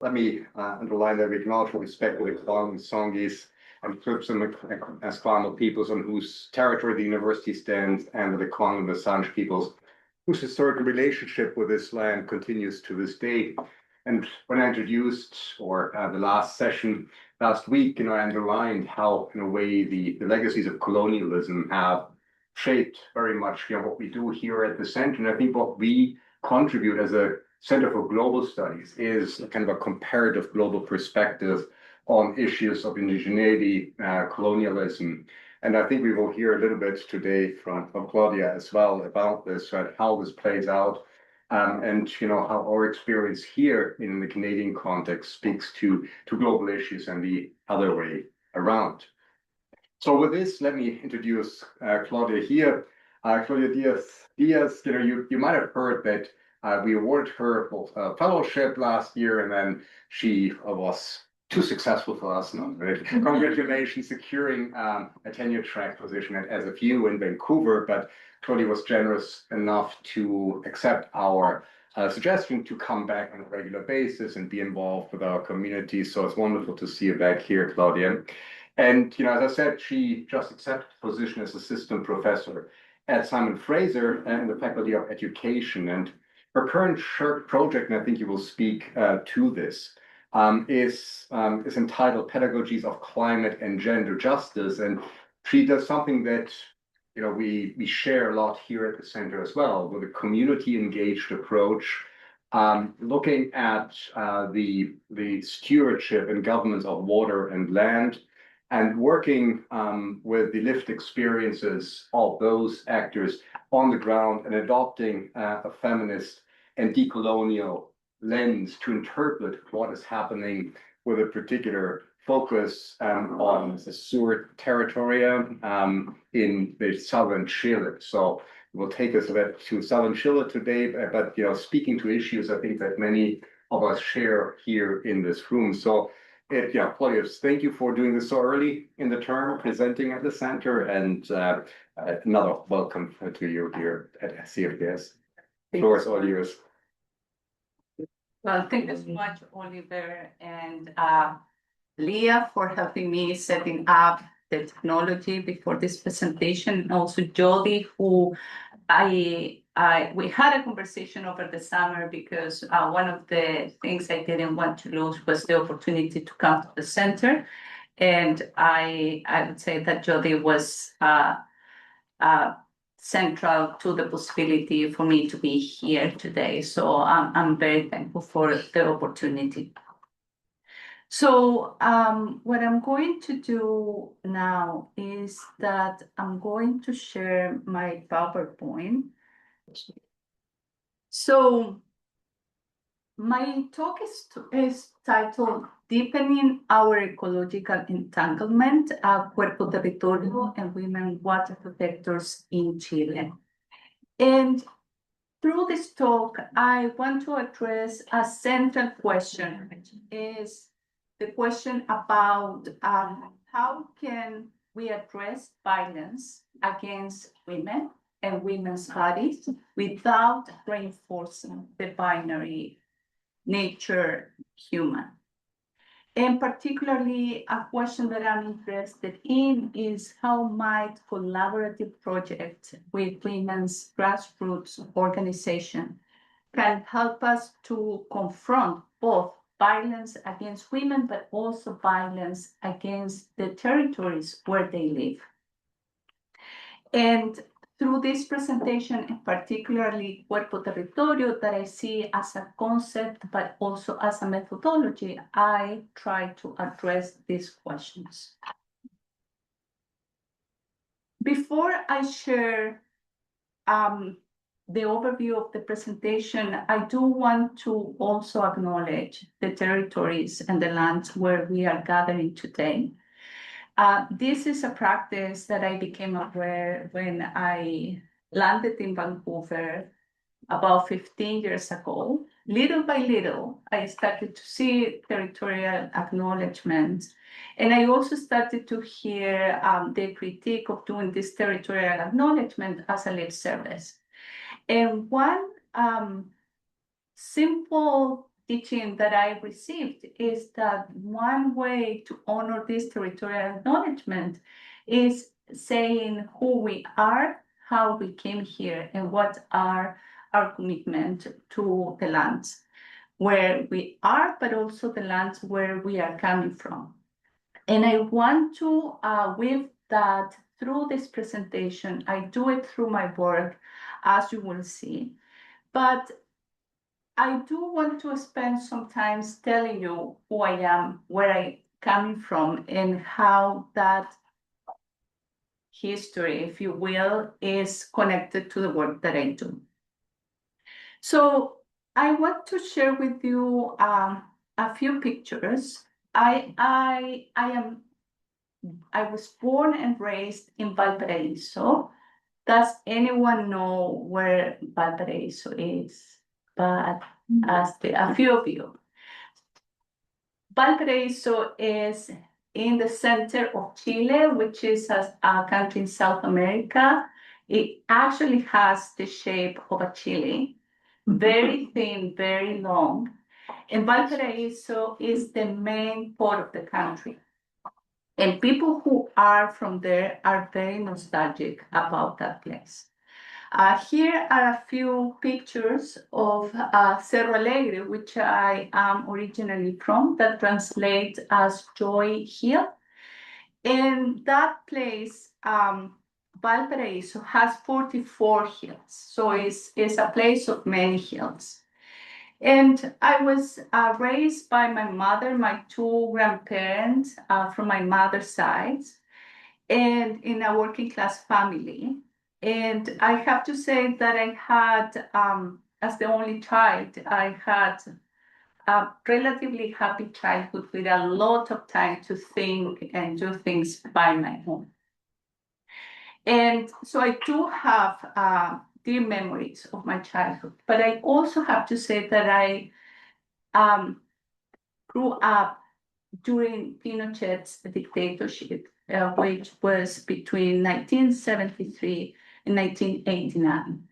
let me underline that we acknowledge what respect for the Kwan, Songhees, and Klipsum as Kwan peoples on whose territory the university stands, and the Kwan and the Sanj peoples, whose historical relationship with this land continues to this day. And when I introduced, or the last session last week, I underlined how, in a way, the legacies of colonialism have shaped very much, what we do here at the center. And I think what we contribute as a Center for Global Studies is kind of a comparative global perspective on issues of indigeneity, colonialism. And I think we will hear a little bit today from Claudia as well about this, right, how this plays out, and how our experience here in the Canadian context speaks to global issues and the other way around. So with this, let me introduce Claudia here. Claudia Diaz-Diaz, you might have heard that we awarded her a fellowship last year, and then she was too successful for us now, right? Congratulations, securing a tenure track position at SFU in Vancouver. But Claudia was generous enough to accept our suggestion to come back on a regular basis and be involved with our community. So it's wonderful to see you back here, Claudia. And as I said, she just accepted the position as assistant professor at Simon Fraser in the Faculty of Education. And her current project, and I think you will speak to this, is entitled Pedagogies of Climate and Gender Justice. And she does something that we share a lot here at the center as well, with a community engaged approach, looking at the stewardship and governance of water and land, and working with the lived experiences of those actors on the ground, and adopting a feminist and decolonial lens to interpret what is happening, with a particular focus on the Sur Territoria in the Southern Chile. So it will take us a bit to Southern Chile today, but speaking to issues I think that many of us share here in this room. So Claudia, thank you for doing this so early in the term, presenting at the center, and another welcome to you here at CFDS. The floor is all yours. Well, thank you so much, Oliver and Leah, for helping me setting up the technology before this presentation, and also Jody, who we had a conversation over the summer, because one of the things I didn't want to lose was the opportunity to come to the center. And I would say that Jody was central to the possibility for me to be here today. So I'm very thankful for the opportunity. So what I'm going to do now is that I'm going to share my PowerPoint. So my talk is titled Deepening Our Ecological Entanglement, Cuerpo-Territorio and Women Water Protectors in Chile. And through this talk, I want to address a central question, which is the question about how can we address violence against women and women's bodies without reinforcing the binary nature human. And particularly a question that I'm interested in is how might collaborative projects with women's grassroots organization can help us to confront both violence against women, but also violence against the territories where they live. And through this presentation, and particularly Cuerpo-Territorio, that I see as a concept, but also as a methodology, I try to address these questions. Before I share the overview of the presentation, I do want to also acknowledge the territories and the lands where we are gathering today. This is a practice that I became aware when I landed in Vancouver about 15 years ago. Little by little, I started to see territorial acknowledgements. And I also started to hear the critique of doing this territorial acknowledgement as a lip service. And one simple teaching that I received is that one way to honor this territorial acknowledgement is saying who we are, how we came here, and what are our commitment to the lands where we are, but also the lands where we are coming from. And I want to weave that through this presentation. I do it through my work, as you will see, but I do want to spend some time telling you who I am, where I coming from, and how that history, if you will, is connected to the work that I do. So I want to share with you a few pictures. I was born and raised in Valparaiso. Does anyone know where Valparaiso is? But a few of you. Valparaiso is in the center of Chile, which is a country in South America. It actually has the shape of a chili, very thin, very long. And Valparaiso is the main port of the country. And people who are from there are very nostalgic about that place. Here are a few pictures of Cerro Alegre, which I am originally from, that translate as Joy Hill. And that place, Valparaiso, has 44 hills. So it's a place of many hills. And I was raised by my mother, my two grandparents from my mother's side, and in a working class family. And I have to say that I had, as the only child, I had a relatively happy childhood with a lot of time to think and do things by my own. And so I do have dear memories of my childhood, but I also have to say that I grew up during Pinochet's dictatorship, which was between 1973 and 1989.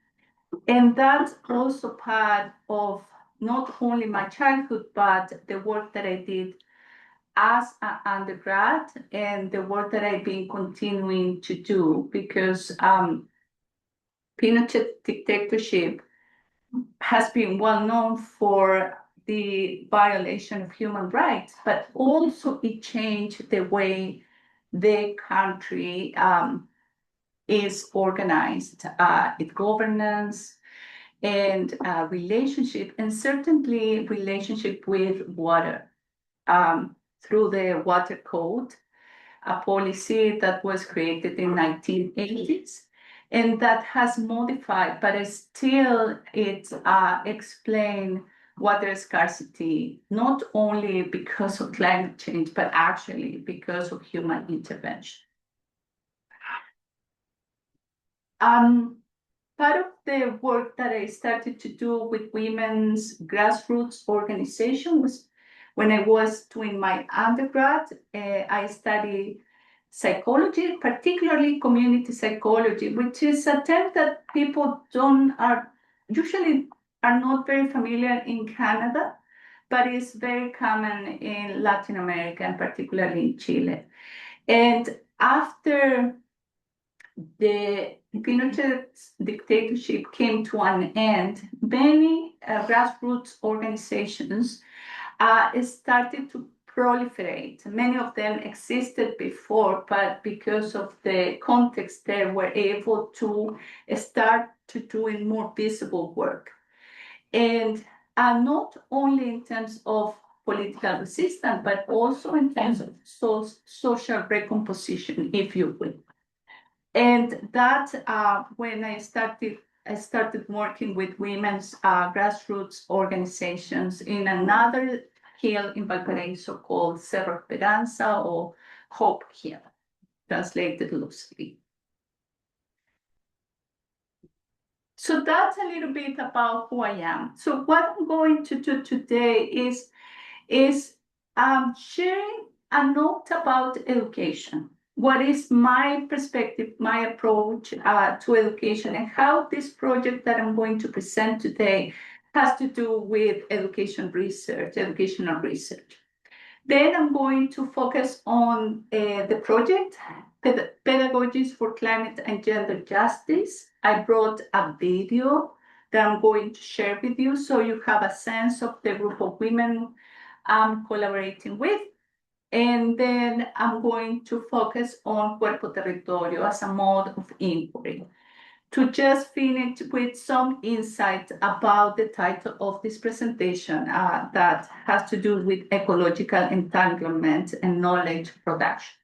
And that's also part of not only my childhood, but the work that I did as an undergrad and the work that I've been continuing to do, because Pinochet dictatorship has been well known for the violation of human rights, but also it changed the way the country is organized, its governance and relationship, and certainly relationship with water through the Water Code, a policy that was created in 1980s. And that has modified, but still it explains water scarcity, not only because of climate change, but actually because of human intervention. Part of the work that I started to do with women's grassroots organization was when I was doing my undergrad. I studied psychology, particularly community psychology, which is a term that people usually are not very familiar in Canada, but is very common in Latin America and particularly in Chile. And after the Pinochet's dictatorship came to an end, many grassroots organizations started to proliferate. Many of them existed before, but because of the context, they were able to start to doing more visible work. And not only in terms of political resistance, but also in terms of social recomposition, if you will. And that when I started working with women's grassroots organizations in another hill in Valparaiso called Cerro Esperanza, or Hope Hill, translated loosely. So that's a little bit about who I am. So what I'm going to do today is sharing a note about education. What is my perspective, my approach to education, and how this project that I'm going to present today has to do with educational research. Then I'm going to focus on the project, Pedagogies for Climate and Gender Justice. I brought a video that I'm going to share with you so you have a sense of the group of women I'm collaborating with. And then I'm going to focus on Cuerpo-Territorio as a mode of inquiry. To just finish with some insight about the title of this presentation that has to do with ecological entanglement and knowledge production.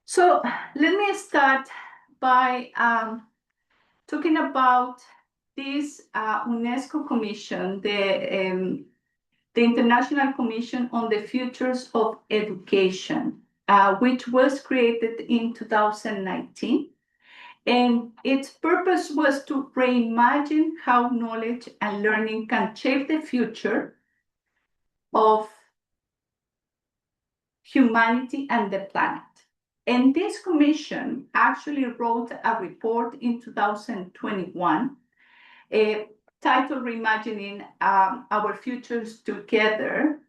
So let me start by talking about this UNESCO Commission, the International Commission on the Futures of Education, which was created in 2019. And its purpose was to reimagine how knowledge and learning can shape the future of humanity and the planet. And this commission actually wrote a report in 2021, titled Reimagining Our Futures Together,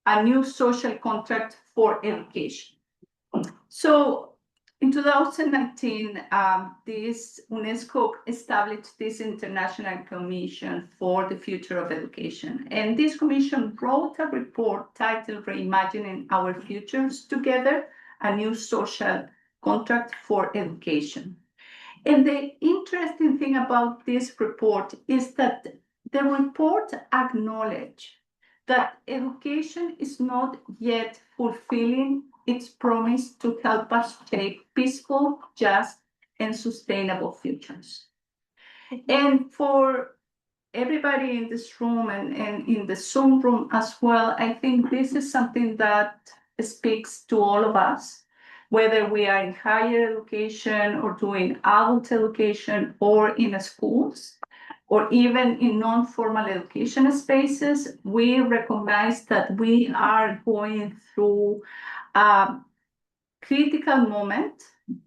a new social contract for education. So in 2019, this UNESCO established this International Commission for the Future of Education. And this commission wrote a report titled Reimagining Our Futures Together, a new social contract for education. And the interesting thing about this report is that the report acknowledged that education is not yet fulfilling its promise to help us shape peaceful, just, and sustainable futures. And for everybody in this room and in the Zoom room as well, I think this is something that speaks to all of us, whether we are in higher education or doing adult education or in schools, or even in non-formal education spaces. We recognize that we are going through a critical moment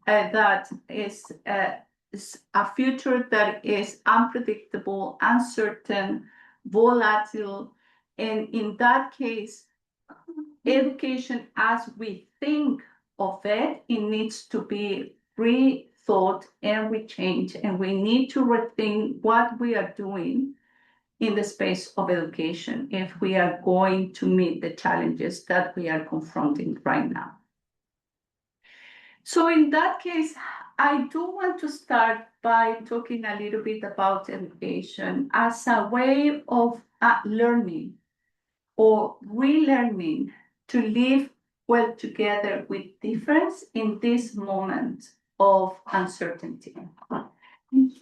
that is a future that is unpredictable, uncertain, volatile. And in that case, education as we think of it, it needs to be rethought and rechanged, and we need to rethink what we are doing in the space of education if we are going to meet the challenges that we are confronting right now. So in that case, I do want to start by talking a little bit about education as a way of learning or relearning to live well together with difference in this moment of uncertainty.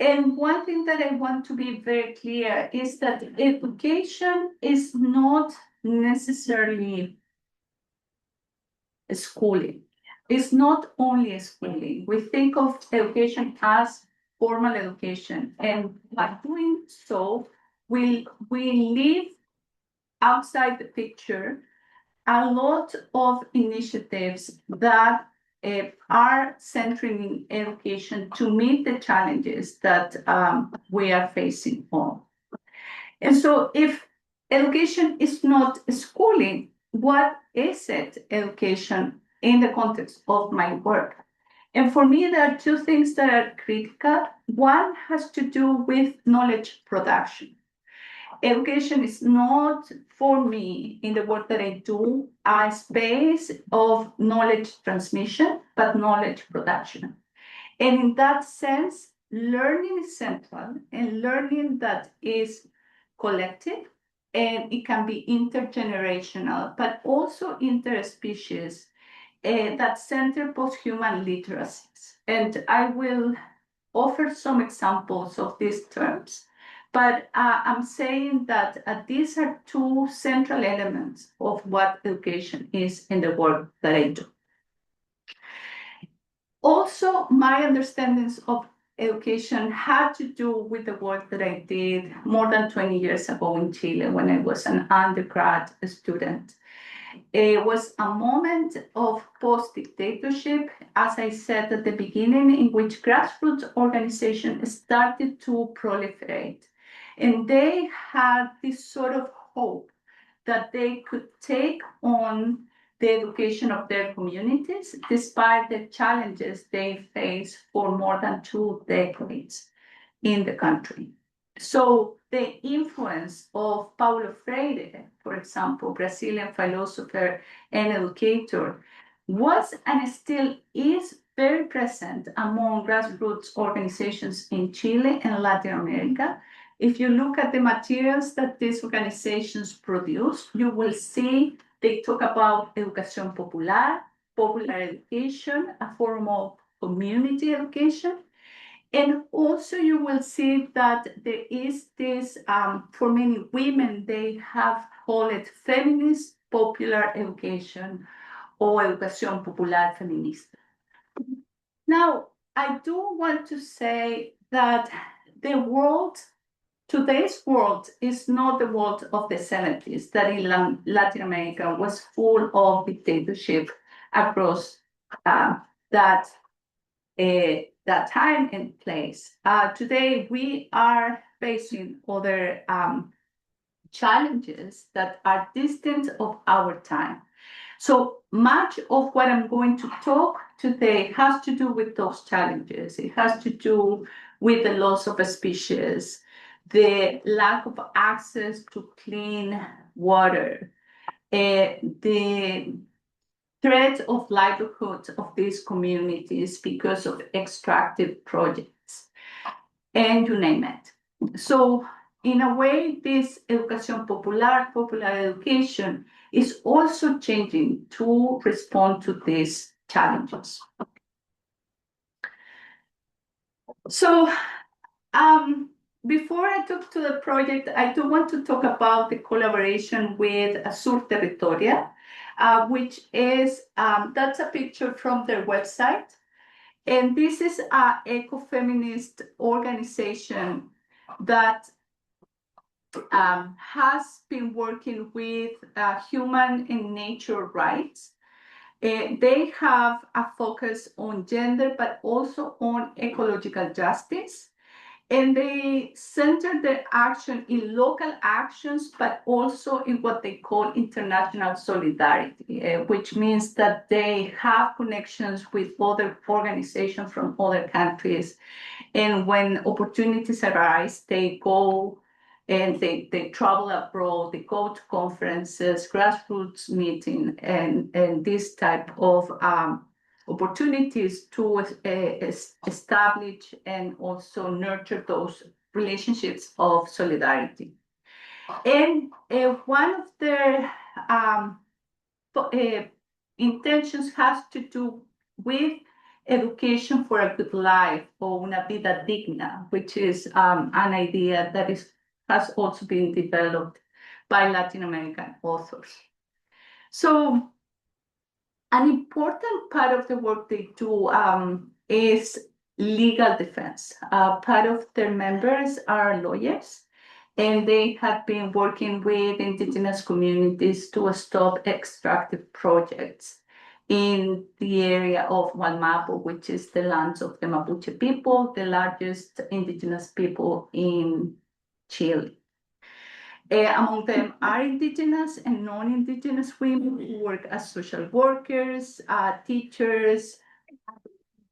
And one thing that I want to be very clear is that education is not necessarily schooling. It's not only schooling. We think of education as formal education, and by doing so, we leave outside the picture a lot of initiatives that are centering in education to meet the challenges that we are facing on. And so if education is not schooling, what is it education in the context of my work? And for me, there are two things that are critical. One has to do with knowledge production. Education is not, for me, in the work that I do, a space of knowledge transmission, but knowledge production. And in that sense, learning is central, and learning that is collective, and it can be intergenerational, but also interspecies, that center post-human literacies. And I will offer some examples of these terms. But I'm saying that these are two central elements of what education is in the work that I do. Also, my understandings of education had to do with the work that I did more than 20 years ago in Chile when I was an undergrad student. It was a moment of post-dictatorship, as I said at the beginning, in which grassroots organizations started to proliferate. And they had this sort of hope that they could take on the education of their communities, despite the challenges they faced for more than 2 decades in the country. So the influence of Paulo Freire, for example, Brazilian philosopher and educator, was and still is very present among grassroots organizations in Chile and Latin America. If you look at the materials that these organizations produce, you will see they talk about educación popular, popular education, a form of community education. And also you will see that there is this, for many women, they have called it feminist popular education or educación popular feminista. Now, I do want to say that the world, today's world, is not the world of the 70s, that in Latin America was full of dictatorship across that time and place. Today, we are facing other challenges that are distant of our time. So much of what I'm going to talk today has to do with those challenges. It has to do with the loss of a species, the lack of access to clean water, the threat of livelihood of these communities because of extractive projects, and you name it. So in a way, this educación popular, popular education, is also changing to respond to these challenges. So before I talk to the project, I do want to talk about the collaboration with Sur Territoria, which is, that's a picture from their website. And this is an ecofeminist organization that has been working with human and nature rights. They have a focus on gender, but also on ecological justice. And they center their action in local actions, but also in what they call international solidarity, which means that they have connections with other organizations from other countries. And when opportunities arise, they go and they travel abroad, they go to conferences, grassroots meeting, and this type of opportunities to establish and also nurture those relationships of solidarity. And one of their intentions has to do with education for a good life, or una vida digna, which is an idea that has also been developed by Latin American authors. So an important part of the work they do is legal defense. Part of their members are lawyers, and they have been working with indigenous communities to stop extractive projects in the area of Wallmapu, which is the lands of the Mapuche people, the largest indigenous people in Chile. Among them are indigenous and non-indigenous women who work as social workers, teachers,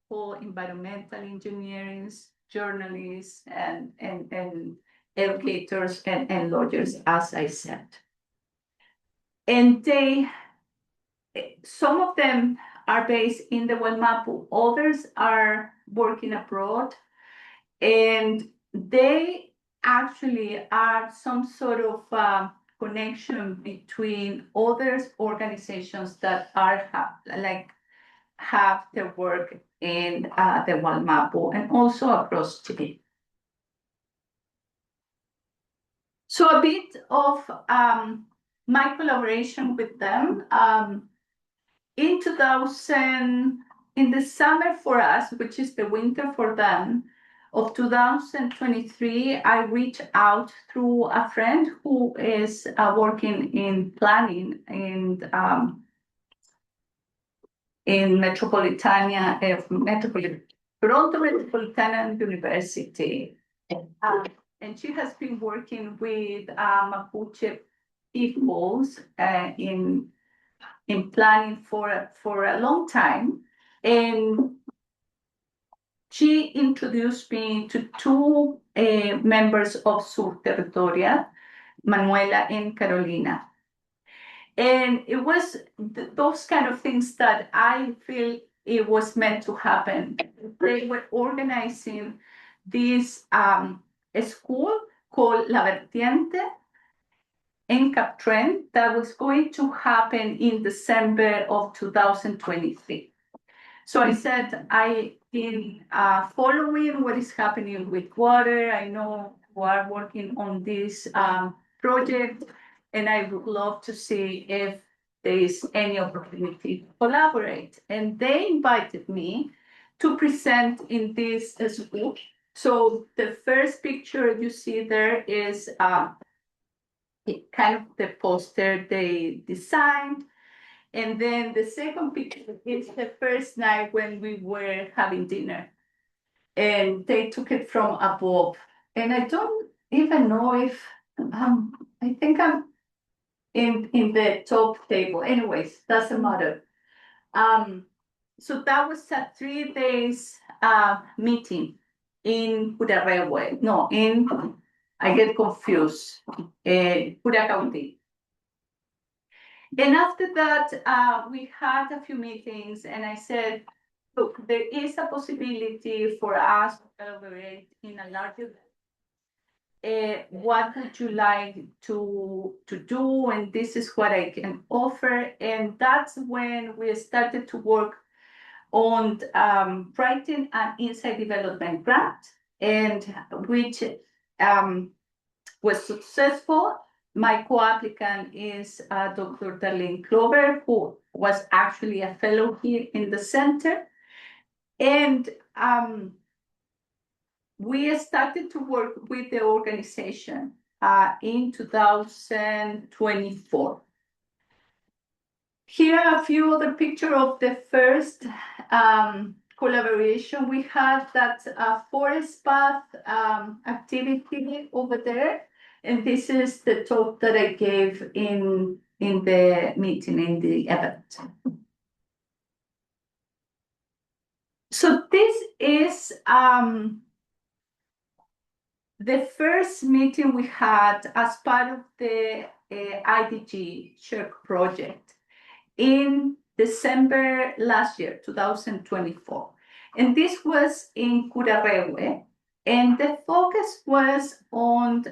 environmental engineers, journalists, and educators and lawyers, as I said. And some of them are based in the Wallmapu, others are working abroad, and they actually are some sort of connection between other organizations that are have their work in the Wallmapu and also across Chile. So a bit of my collaboration with them. In the summer for us, which is the winter for them, of 2023, I reached out through a friend who is working in planning in Toronto Metropolitan University. And she has been working with Mapuche peoples in planning for a long time. And she introduced me to two members of Sur Territoria, Manuela and Carolina. And it was those kind of things that I feel it was meant to happen. They were organizing this school called La Vertiente in Captren that was going to happen in December of 2023. So I said, I've been following what is happening with water. I know we are working on this project, and I would love to see if there is any opportunity to collaborate. And they invited me to present in this school. So the first picture you see there is kind of the poster they designed. And then the second picture is the first night when we were having dinner. And they took it from above. And I don't even know if, I think I'm in the top table. Anyways, doesn't matter. So that was a 3 days meeting in Curarehue. No, I get confused, Curacautí. And after that, we had a few meetings, and I said, look, there is a possibility for us to collaborate in a larger way. What would you like to do? And this is what I can offer. And that's when we started to work on writing an insight development grant, and which was successful. My co-applicant is Dr. Darlene Clover, who was actually a fellow here in the center. And we started to work with the organization in 2024. Here are a few other pictures of the first collaboration we had. That's a forest path activity over there. And this is the talk that I gave in the meeting, in the event. So this is the first meeting we had as part of the IDG SHRC project in December last year, 2024. And this was in Curarehue. And the focus was on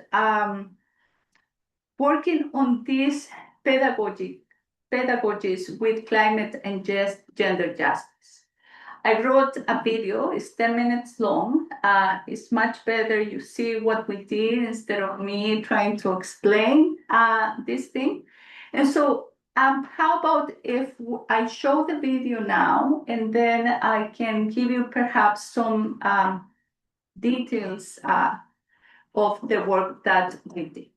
working on these pedagogies with climate and gender justice. I wrote a video, it's 10 minutes long. It's much better, you see what we did instead of me trying to explain this thing. And so how about if I show the video now, and then I can give you perhaps some details of the work that we did.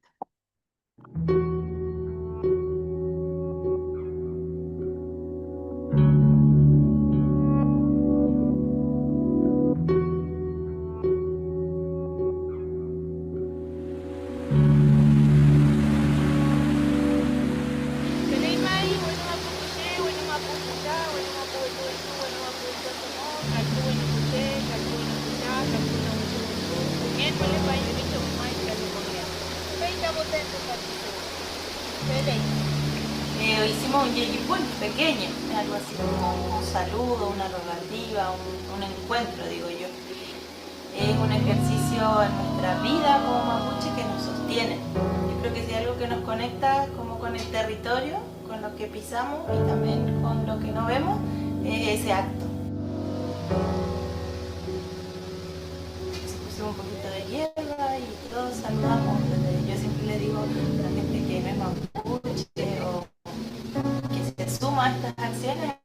Hicimos un yeyipún pequeño, algo así como un saludo, una rogativa, un encuentro, digo yo. Es un ejercicio en nuestra vida como mapuche que nos sostiene. Yo creo que si hay algo que nos conecta como con el territorio, con lo que pisamos y también con lo que no vemos, es ese acto. Pusimos un poquito de hierba y todos saludamos. Yo siempre le digo a la gente que no es mapuche o que se suma a estas acciones,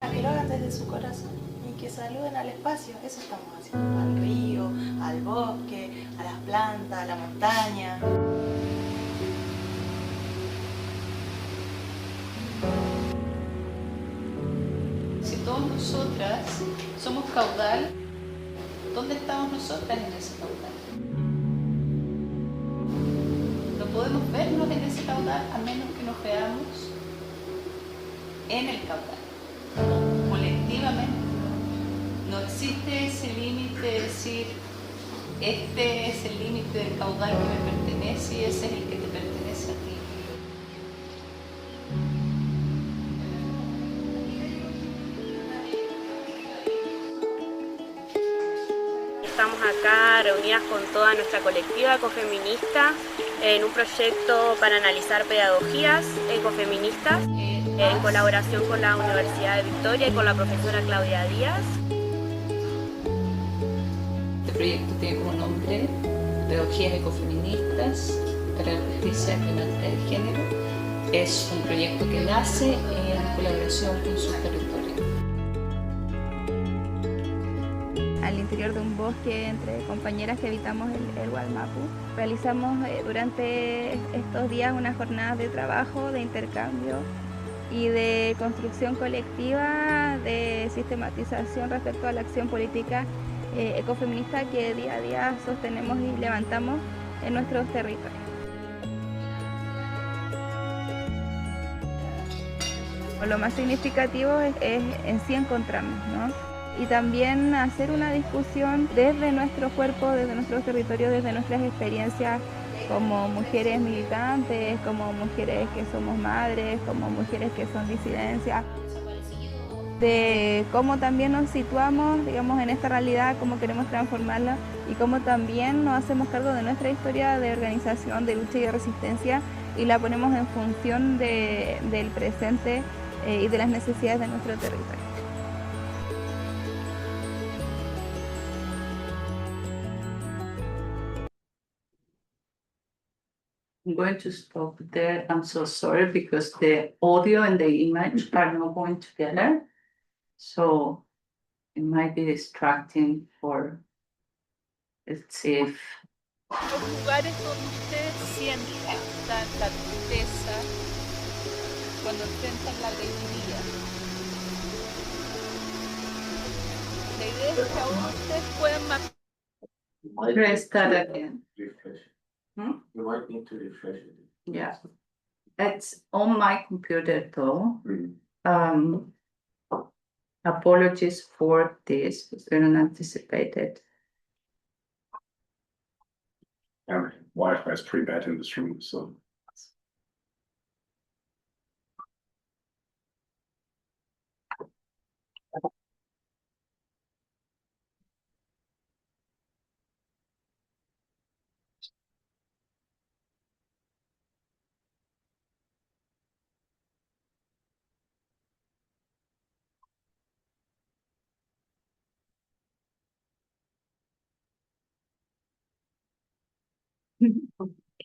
a que lo hagan desde su corazón y que saluden al espacio. Eso estamos haciendo, al río, al bosque, a las plantas, a la montaña. Si todas nosotras somos caudal, ¿dónde estamos nosotras en ese caudal? No podemos vernos en ese caudal a menos que nos veamos en el caudal, colectivamente. No existe ese límite de decir, este es el límite del caudal que me pertenece y ese es el que te pertenece a ti. Estamos acá reunidas con toda nuestra colectiva ecofeminista en un proyecto para analizar pedagogías ecofeministas en colaboración con la Universidad de Victoria y con la profesora Claudia Diaz. Este proyecto tiene como nombre Pedagogías ecofeministas para la justicia climática de género. Es un proyecto que nace en colaboración con Sur Territoria. Al interior de un bosque entre compañeras que habitamos el Gualmapu. Realizamos durante estos días unas jornadas de trabajo, de intercambio y de construcción colectiva, de sistematización respecto a la acción política ecofeminista que día a día sostenemos y levantamos en nuestros territorios. Lo más significativo es en sí encontrarnos, ¿no? Y también hacer una discusión desde nuestro cuerpo, desde nuestros territorios, desde nuestras experiencias como mujeres militantes, como mujeres que somos madres, como mujeres que son disidencias, de cómo también nos situamos, digamos, en esta realidad, cómo queremos transformarla y cómo también nos hacemos cargo de nuestra historia de organización, de lucha y de resistencia y la ponemos en función del presente y de las necesidades de nuestro territorio. I'm going to stop there. I'm so sorry because the audio and the image are not going together. So it might be distracting for, let's see if. Los lugares donde ustedes sienten tanta tristeza cuando enfrentan la alegría. La idea es que ahora ustedes puedan mapear. Press that again. Refresh. Hmm? You might need to refresh it. Yeah. It's on my computer though. Mm. Apologies for this. We didn't anticipate it. And Wi-Fi is pretty bad in this room, so.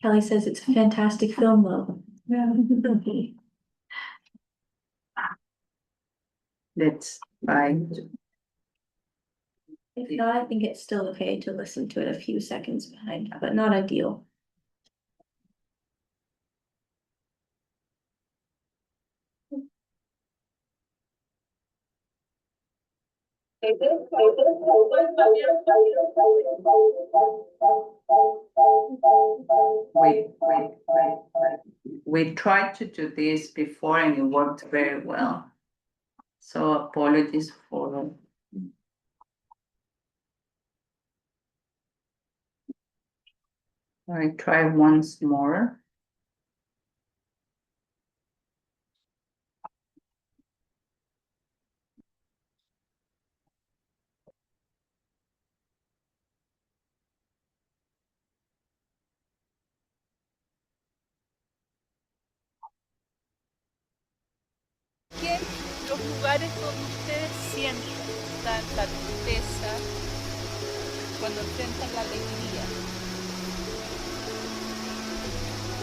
Kelly says it's a fantastic film though. Yeah. Let's try. If not, I think it's still okay to listen to it a few seconds behind, but not ideal. Wait. We tried to do this before and it worked very well. So apologies for. I try once more. Que los lugares donde ustedes sienten tanta tristeza cuando enfrentan la alegría.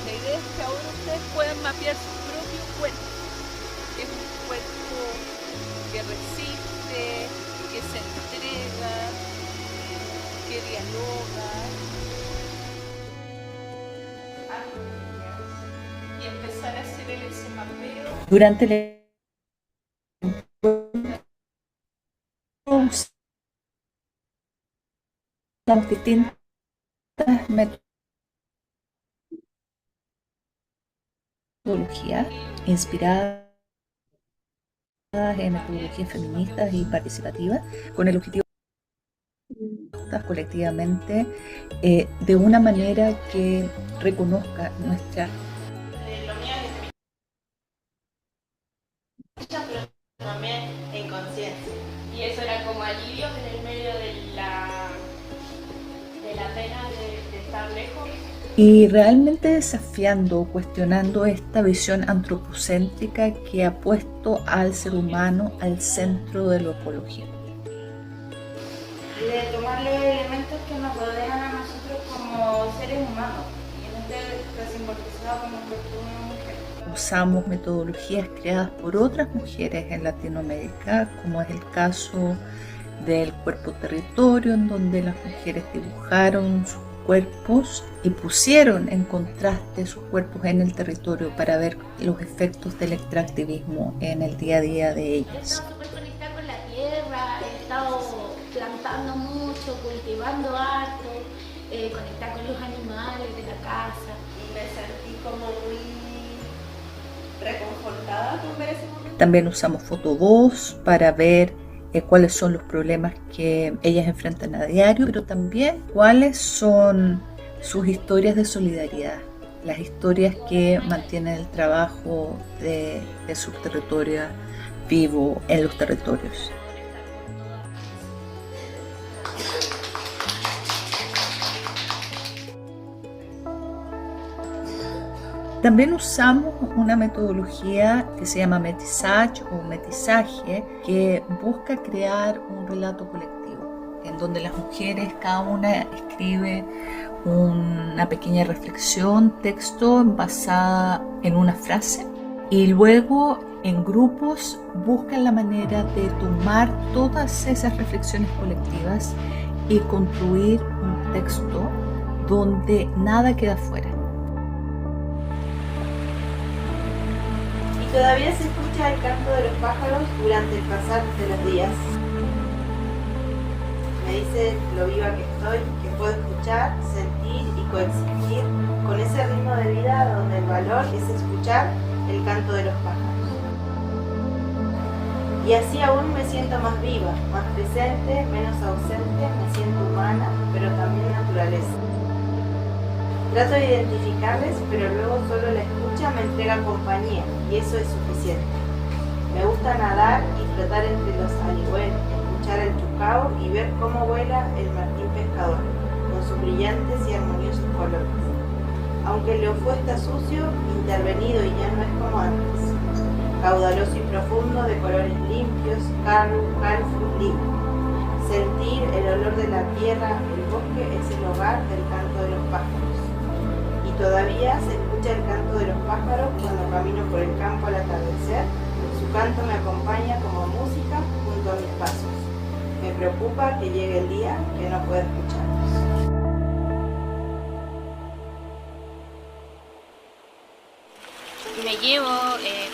La idea es que ahora ustedes puedan mapear su propio cuerpo, que es un cuerpo que resiste, que ese mapeo. Durante usamos distintas metodologías inspiradas en metodologías feministas y participativas, con el objetivo de colectivamente de una manera que reconozca nuestra Lo mío es pero también en conciencia. Y eso era como alivios en el medio de la pena de estar lejos. y realmente desafiando, cuestionando esta visión antropocéntrica que ha puesto al ser humano al centro de lo ecológico. De tomar los elementos que nos rodean a nosotros como seres humanos y en este está simbolizado como el cuerpo de una mujer. Usamos metodologías creadas por otras mujeres en Latinoamérica, como es el caso del Cuerpo-Territorio, en donde las mujeres dibujaron sus cuerpos y pusieron en contraste sus cuerpos en el territorio para ver los efectos del extractivismo en el día a día de ellas. Estaba súper conectada con la tierra, he estado plantando mucho, cultivando harto, conectada con los animales de la casa. Y me sentí como muy reconfortada con ver ese momento. También usamos fotovoz para ver cuáles son los problemas que ellas enfrentan a diario, pero también cuáles son sus historias de solidaridad, las historias que mantienen el trabajo de Sur Territoria vivo en los territorios. También usamos una metodología que se llama metisaje o metisaje, que busca crear un relato colectivo, en donde las mujeres, cada una escribe una pequeña reflexión, texto basada en una frase, y luego en grupos buscan la manera de tomar todas esas reflexiones colectivas y construir un texto donde nada queda fuera. Todavía se escucha el canto de los pájaros durante el pasar de los días. Me dice lo viva que estoy, que puedo escuchar, sentir y coexistir con ese ritmo de vida donde el valor es escuchar el canto de los pájaros. Y así aún me siento más viva, más presente, menos ausente, me siento humana, pero también naturaleza. Trato de identificarles, pero luego solo la escucha me entrega compañía, y eso es suficiente. Me gusta nadar y flotar entre los aligüenes, escuchar el chucao y ver cómo vuela el martín pescador, con sus brillantes y armoniosos colores. Aunque el Leofú está sucio, intervenido y ya no es como antes. Caudaloso y profundo, de colores limpios, calfruz libre. Sentir el olor de la tierra, el bosque es el hogar del canto de los pájaros. Todavía se escucha el canto de los pájaros cuando camino por el campo al atardecer. Su canto me acompaña como música junto a mis pasos. Me preocupa que llegue el día que no pueda escucharlos. Me llevo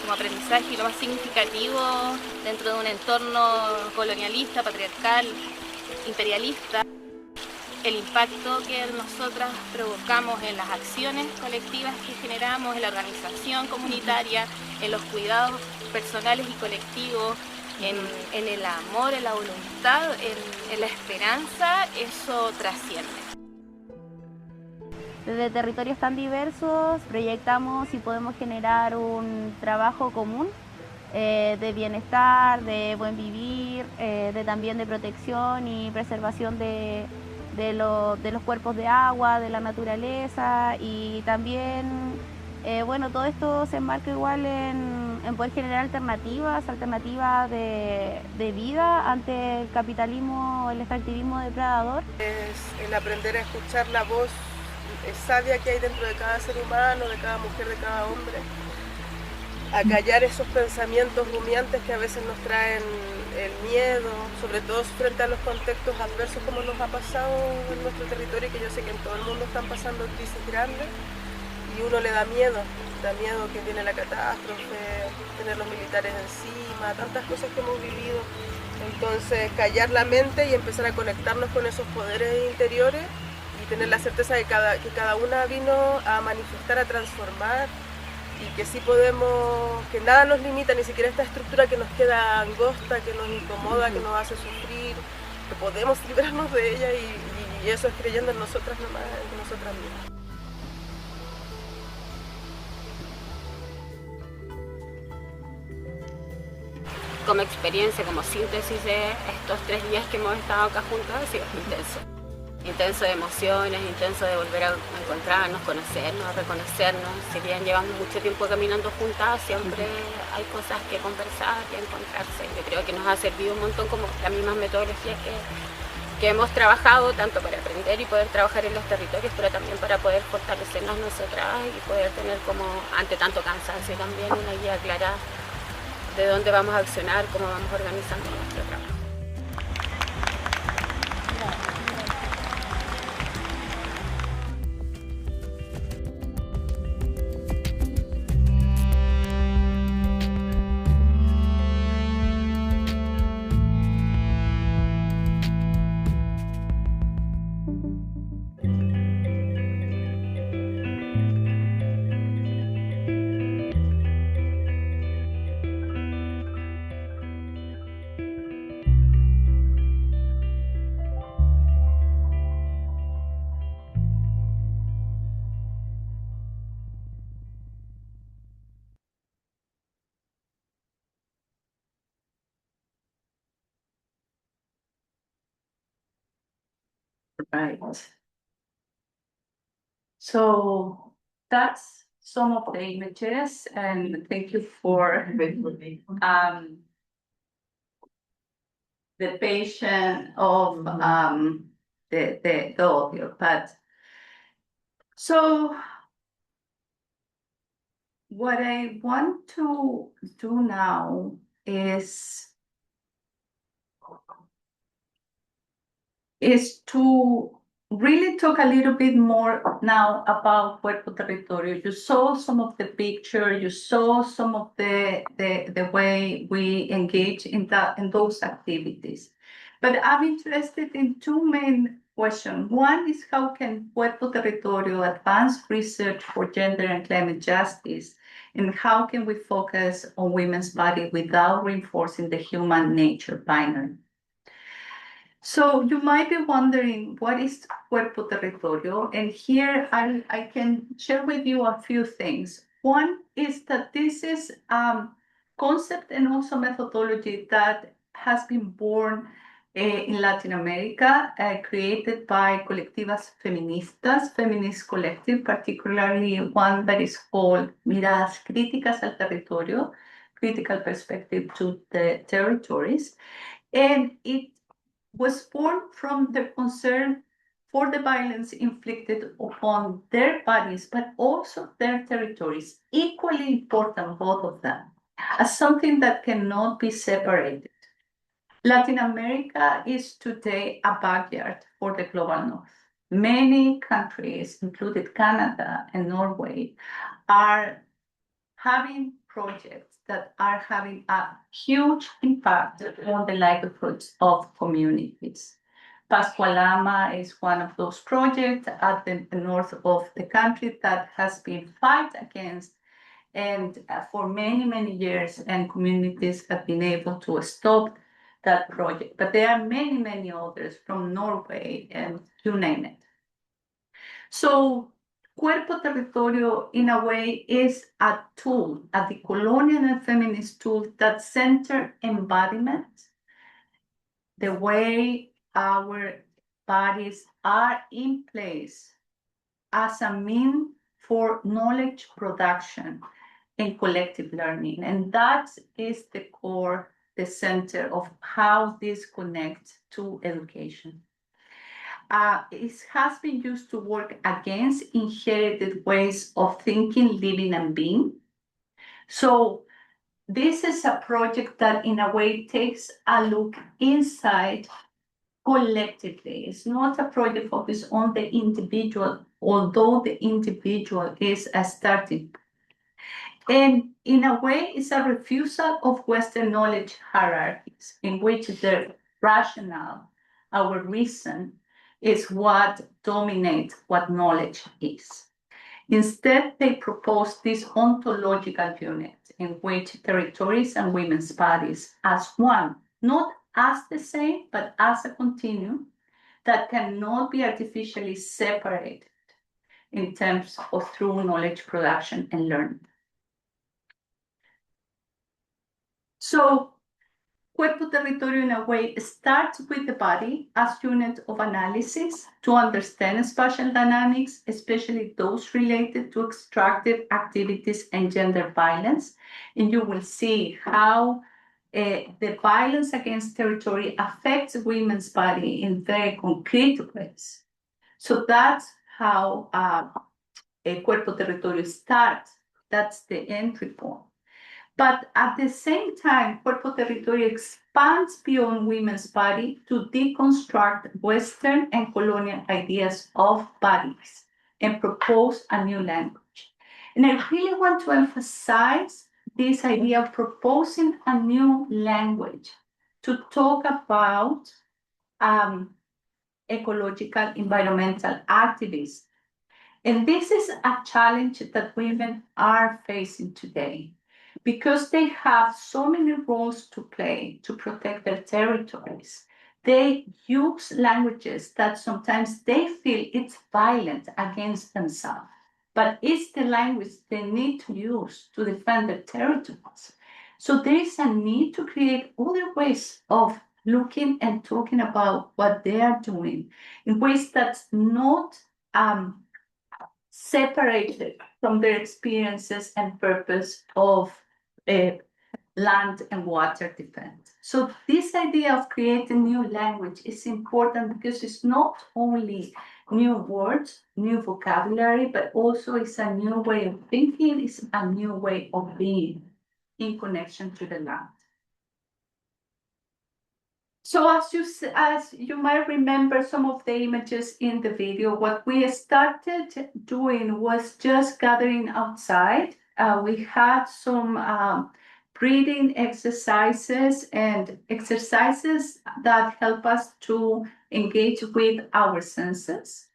como aprendizaje lo más significativo dentro de un entorno colonialista, patriarcal, imperialista. El impacto que nosotras provocamos en las acciones colectivas que generamos, en la organización comunitaria, en los cuidados personales y colectivos, en el amor, en la voluntad, en la esperanza, eso trasciende. Desde territorios tan diversos proyectamos y podemos generar un trabajo común de bienestar, de buen vivir, también de protección y preservación de los cuerpos de agua, de la naturaleza, y también, todo esto se enmarca igual en poder generar alternativas de vida ante el capitalismo, el extractivismo depredador. Es el aprender a escuchar la voz sabia que hay dentro de cada ser humano, de cada mujer, de cada hombre, a callar esos pensamientos rumiantes que a veces nos traen el miedo, sobre todo frente a los contextos adversos como nos ha pasado en nuestro territorio, que yo sé que en todo el mundo están pasando crisis grandes, y uno le da miedo que viene la catástrofe, tener los militares encima, tantas cosas que hemos vivido. Entonces, callar la mente y empezar a conectarnos con esos poderes interiores y tener la certeza de que cada una vino a manifestar, a transformar, y que sí podemos, que nada nos limita, ni siquiera esta estructura que nos queda angosta, que nos incomoda, que nos hace sufrir, que podemos librarnos de ella, y eso es creyendo en nosotras nomás, en nosotras mismas. Como experiencia, como síntesis de estos 3 días que hemos estado acá juntas, ha sido intenso. Intenso de emociones, intenso de volver a encontrarnos, conocernos, reconocernos. Si bien llevamos mucho tiempo caminando juntas, siempre hay cosas que conversar, que encontrarse. Yo creo que nos ha servido un montón, como las mismas metodologías que hemos trabajado, tanto para aprender y poder trabajar en los territorios, pero también para poder fortalecernos nosotras y poder tener, como ante tanto cansancio, también una guía clara de dónde vamos a accionar, cómo vamos organizando nuestro trabajo. Right. So that's some of the images, and thank you for the patient of the audio. But so what I want to do now is to really talk a little bit more now about Cuerpo-Territorio. You saw some of the picture, you saw some of the way we engage in those activities. But I'm interested in 2 main questions. One is, how can Cuerpo-Territorio advance research for gender and climate justice? And how can we focus on women's body without reinforcing the human nature binary? So you might be wondering, what is Cuerpo-Territorio? And here I can share with you a few things. One is that this is concept and also methodology that has been born in Latin America, created by colectivas feministas, feminist collective, particularly one that is called Miradas Críticas al Territorio, critical perspective to the territories. And it was born from the concern for the violence inflicted upon their bodies, but also their territories, equally important, both of them, as something that cannot be separated. Latin America is today a backyard for the global north. Many countries, including Canada and Norway, are having projects that are having a huge impact on the livelihoods of communities. Pascualama is one of those projects at the north of the country that has been fought against, and for many, many years, and communities have been able to stop that project. But there are many, many others from Norway, and you name it. So Cuerpo-Territorio, in a way, is a tool, a decolonial and feminist tool that center embodiment, the way our bodies are in place as a means for knowledge production and collective learning. And that is the core, the center of how this connects to education. It has been used to work against inherited ways of thinking, living, and being. So this is a project that, in a way, takes a look inside collectively. It's not a project focused on the individual, although the individual is a starting. And in a way, it's a refusal of Western knowledge hierarchies in which the rationale, our reason, is what dominates what knowledge is. Instead, they propose this ontological unit in which territories and women's bodies as one, not as the same, but as a continuum that cannot be artificially separated in terms of true knowledge production and learning. So, Cuerpo-Territorio in a way starts with the body as unit of analysis to understand spatial dynamics, especially those related to extractive activities and gender violence. And you will see how the violence against territory affects women's body in very concrete ways. So that's how Cuerpo-Territorio starts. That's the entry point. But at the same time, Cuerpo-Territorio expands beyond women's body to deconstruct Western and colonial ideas of bodies and propose a new language. And I really want to emphasize this idea of proposing a new language to talk about ecological environmental activism. And this is a challenge that women are facing today, because they have so many roles to play to protect their territories. They use languages that sometimes they feel it's violent against themselves, but it's the language they need to use to defend their territories. So there is a need to create other ways of looking and talking about what they are doing in ways that's not separated from their experiences and purpose of land and water defense. So this idea of creating new language is important because it's not only new words, new vocabulary, but also it's a new way of thinking, it's a new way of being in connection to the land. So as you might remember some of the images in the video, what we started doing was just gathering outside. We had some breathing exercises and exercises that help us to engage with our senses.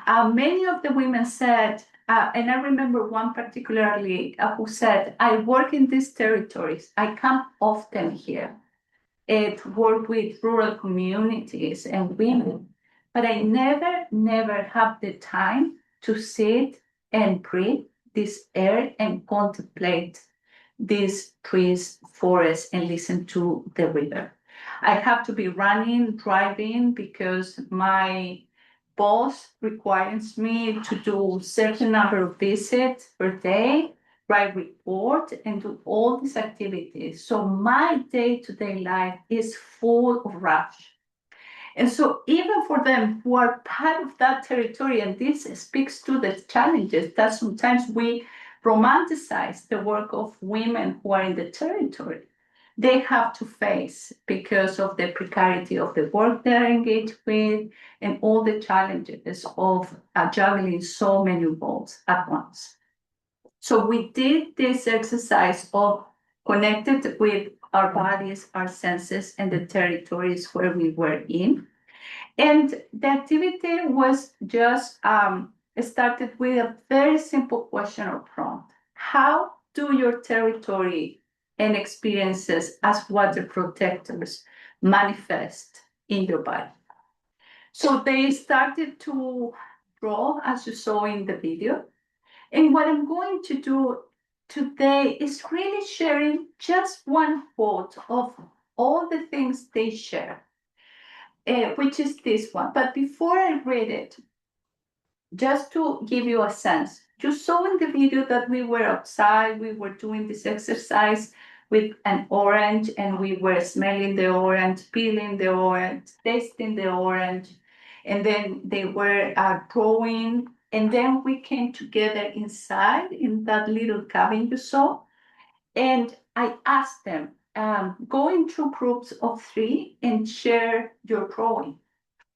Many of the women said, and I remember one particularly who said, I work in these territories. I come often here to work with rural communities and women, but I never have the time to sit and breathe this air and contemplate these trees, forests, and listen to the river. I have to be running, driving, because my boss requires me to do a certain number of visits per day, write report, and do all these activities. So my day-to-day life is full of rush. And so even for them who are part of that territory, and this speaks to the challenges that sometimes we romanticize the work of women who are in the territory, they have to face because of the precarity of the work they're engaged with and all the challenges of juggling so many roles at once. So we did this exercise of connected with our bodies, our senses, and the territories where we were in. And the activity was just started with a very simple question or prompt. How do your territory and experiences as water protectors manifest in your body? So they started to draw, as you saw in the video. And what I'm going to do today is really sharing just one quote of all the things they share, which is this one. But before I read it, just to give you a sense, you saw in the video that we were outside, we were doing this exercise with an orange, and we were smelling the orange, peeling the orange, tasting the orange, and then they were drawing. And then we came together inside in that little cabin you saw. And I asked them, go into groups of 3 and share your drawing.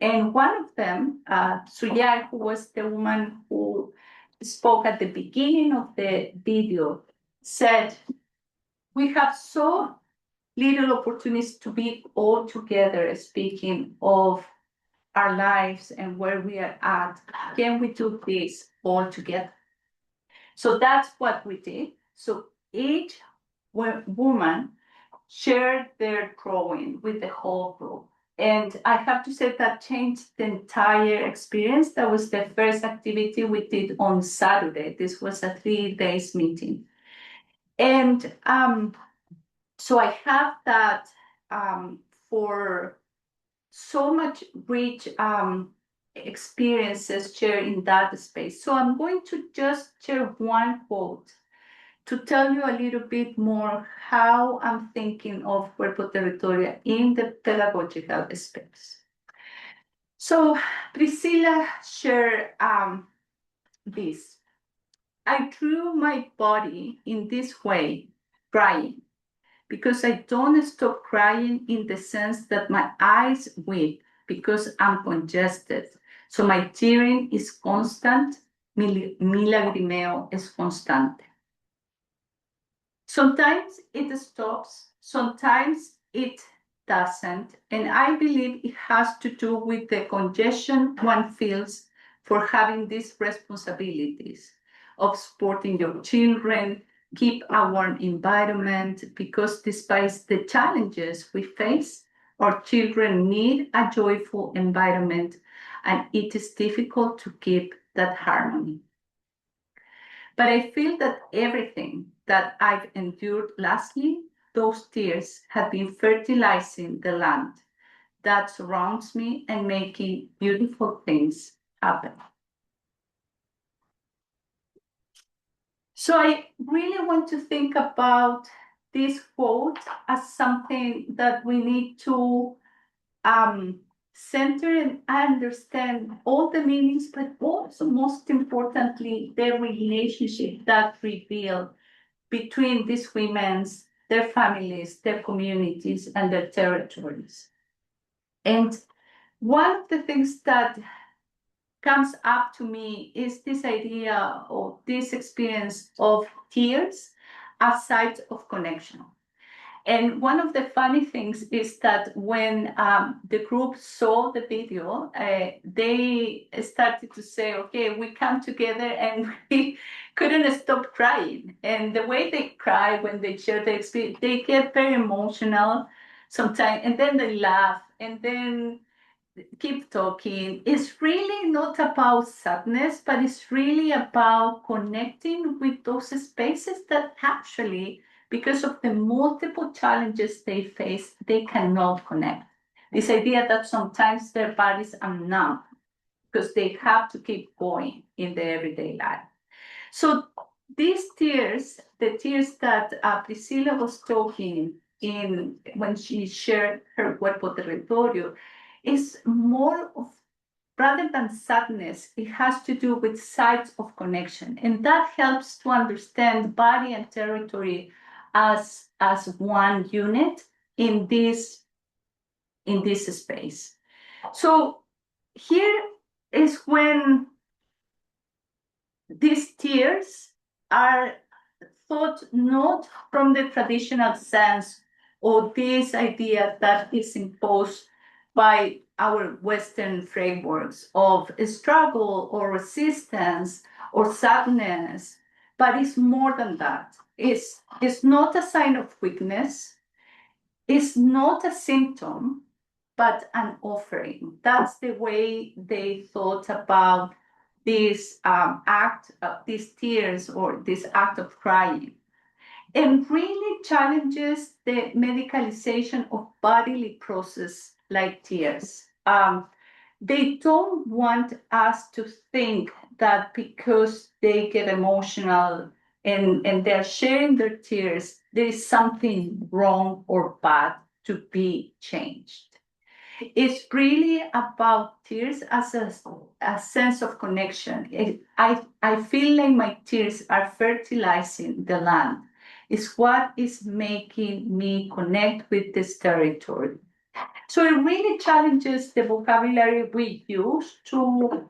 And one of them, Suyar, who was the woman who spoke at the beginning of the video, said, we have so little opportunities to be all together speaking of our lives and where we are at. Can we do this all together? So that's what we did. So each woman shared their drawing with the whole group. And I have to say that changed the entire experience. That was the first activity we did on Saturday. This was a 3 days meeting. And so I have that for so much rich experiences shared in that space. So I'm going to just share one quote to tell you a little bit more how I'm thinking of Cuerpo-Territorio in the pedagogical space. So Priscilla shared this. I drew my body in this way, crying, because I don't stop crying in the sense that my eyes weep because I'm congested. So my tearing is constant, mi lagrimeo es constante. Sometimes it stops, sometimes it doesn't, and I believe it has to do with the congestion one feels for having these responsibilities of supporting your children, keep a warm environment, because despite the challenges we face, our children need a joyful environment, and it is difficult to keep that harmony. But I feel that everything that I've endured lastly, those tears have been fertilizing the land that surrounds me and making beautiful things happen. So I really want to think about this quote as something that we need to center and understand all the meanings, but also most importantly, the relationship that revealed between these women, their families, their communities, and their territories. And one of the things that comes up to me is this idea of this experience of tears as site of connection. And one of the funny things is that when the group saw the video, they started to say, okay, we come together and we couldn't stop crying. And the way they cry when they share the experience, they get very emotional sometimes, and then they laugh, and then keep talking. It's really not about sadness, but it's really about connecting with those spaces that actually, because of the multiple challenges they face, they cannot connect. This idea that sometimes their bodies are numb because they have to keep going in their everyday life. So these tears, the tears that Priscilla was talking in when she shared her Cuerpo-Territorio, is more of, rather than sadness, it has to do with sites of connection. And that helps to understand body and territory as one unit in this space. So here is when these tears are thought not from the traditional sense or this idea that is imposed by our Western frameworks of struggle or resistance or sadness, but it's more than that. It's not a sign of weakness. It's not a symptom, but an offering. That's the way they thought about this act of these tears or this act of crying. And really challenges the medicalization of bodily process like tears. They don't want us to think that because they get emotional and they're sharing their tears, there is something wrong or bad to be changed. It's really about tears as a sense of connection. I feel like my tears are fertilizing the land. It's what is making me connect with this territory. So it really challenges the vocabulary we use to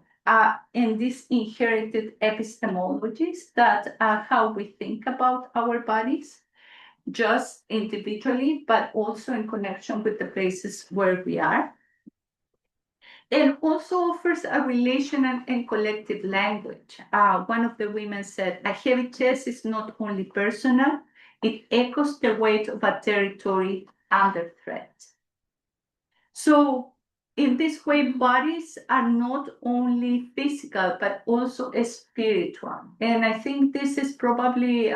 in these inherited epistemologies that how we think about our bodies, just individually, but also in connection with the places where we are. It also offers a relational and collective language. One of the women said, a heavy chest is not only personal, it echoes the weight of a territory under threat. So in this way, bodies are not only physical, but also spiritual. And I think this is probably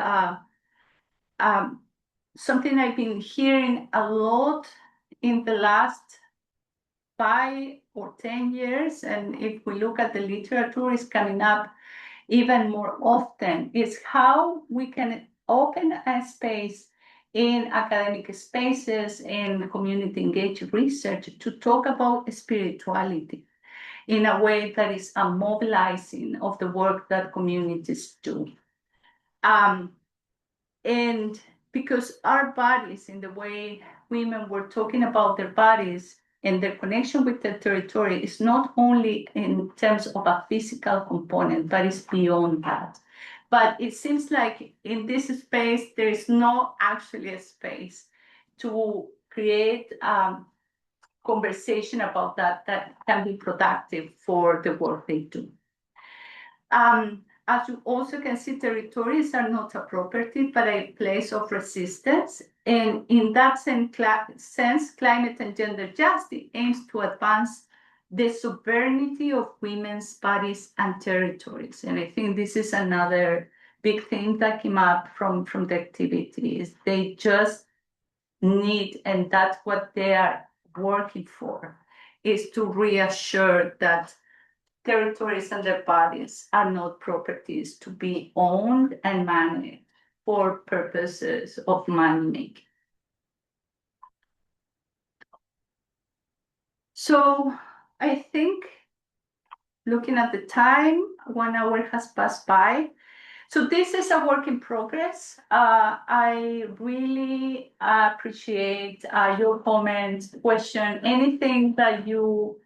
something I've been hearing a lot in the last 5 or 10 years. And if we look at the literature, it's coming up even more often, is how we can open a space in academic spaces and community engaged research to talk about spirituality in a way that is a mobilizing of the work that communities do. And because our bodies, in the way women were talking about their bodies and their connection with the territory, is not only in terms of a physical component, but it's beyond that. But it seems like in this space, there is not actually a space to create conversation about that can be productive for the work they do. As you also can see, territories are not a property, but a place of resistance. And in that sense, climate and gender justice aims to advance the sovereignty of women's bodies and territories. And I think this is another big thing that came up from the activities. They just need, and that's what they are working for, is to reassure that territories and their bodies are not properties to be owned and managed for purposes of money-making. So I think, looking at the time, 1 hour has passed by. So this is a work in progress. I really appreciate your comments, question, anything that you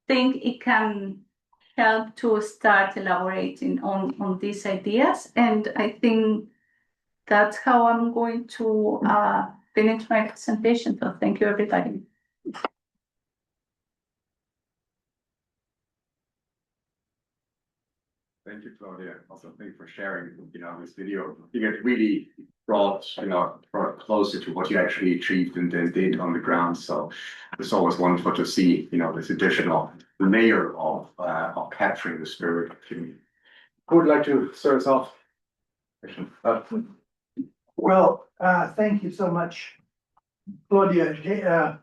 think it can help to start elaborating on these ideas. And I think that's how I'm going to finish my presentation. So thank you, everybody. Thank you, Claudia. Also, thank you for sharing, this video. I think it really brought closer to what you actually achieved and then did on the ground. So it's always wonderful to see, this additional layer of capturing the spirit of community. Who would like to start us off? Well, thank you so much, Claudia.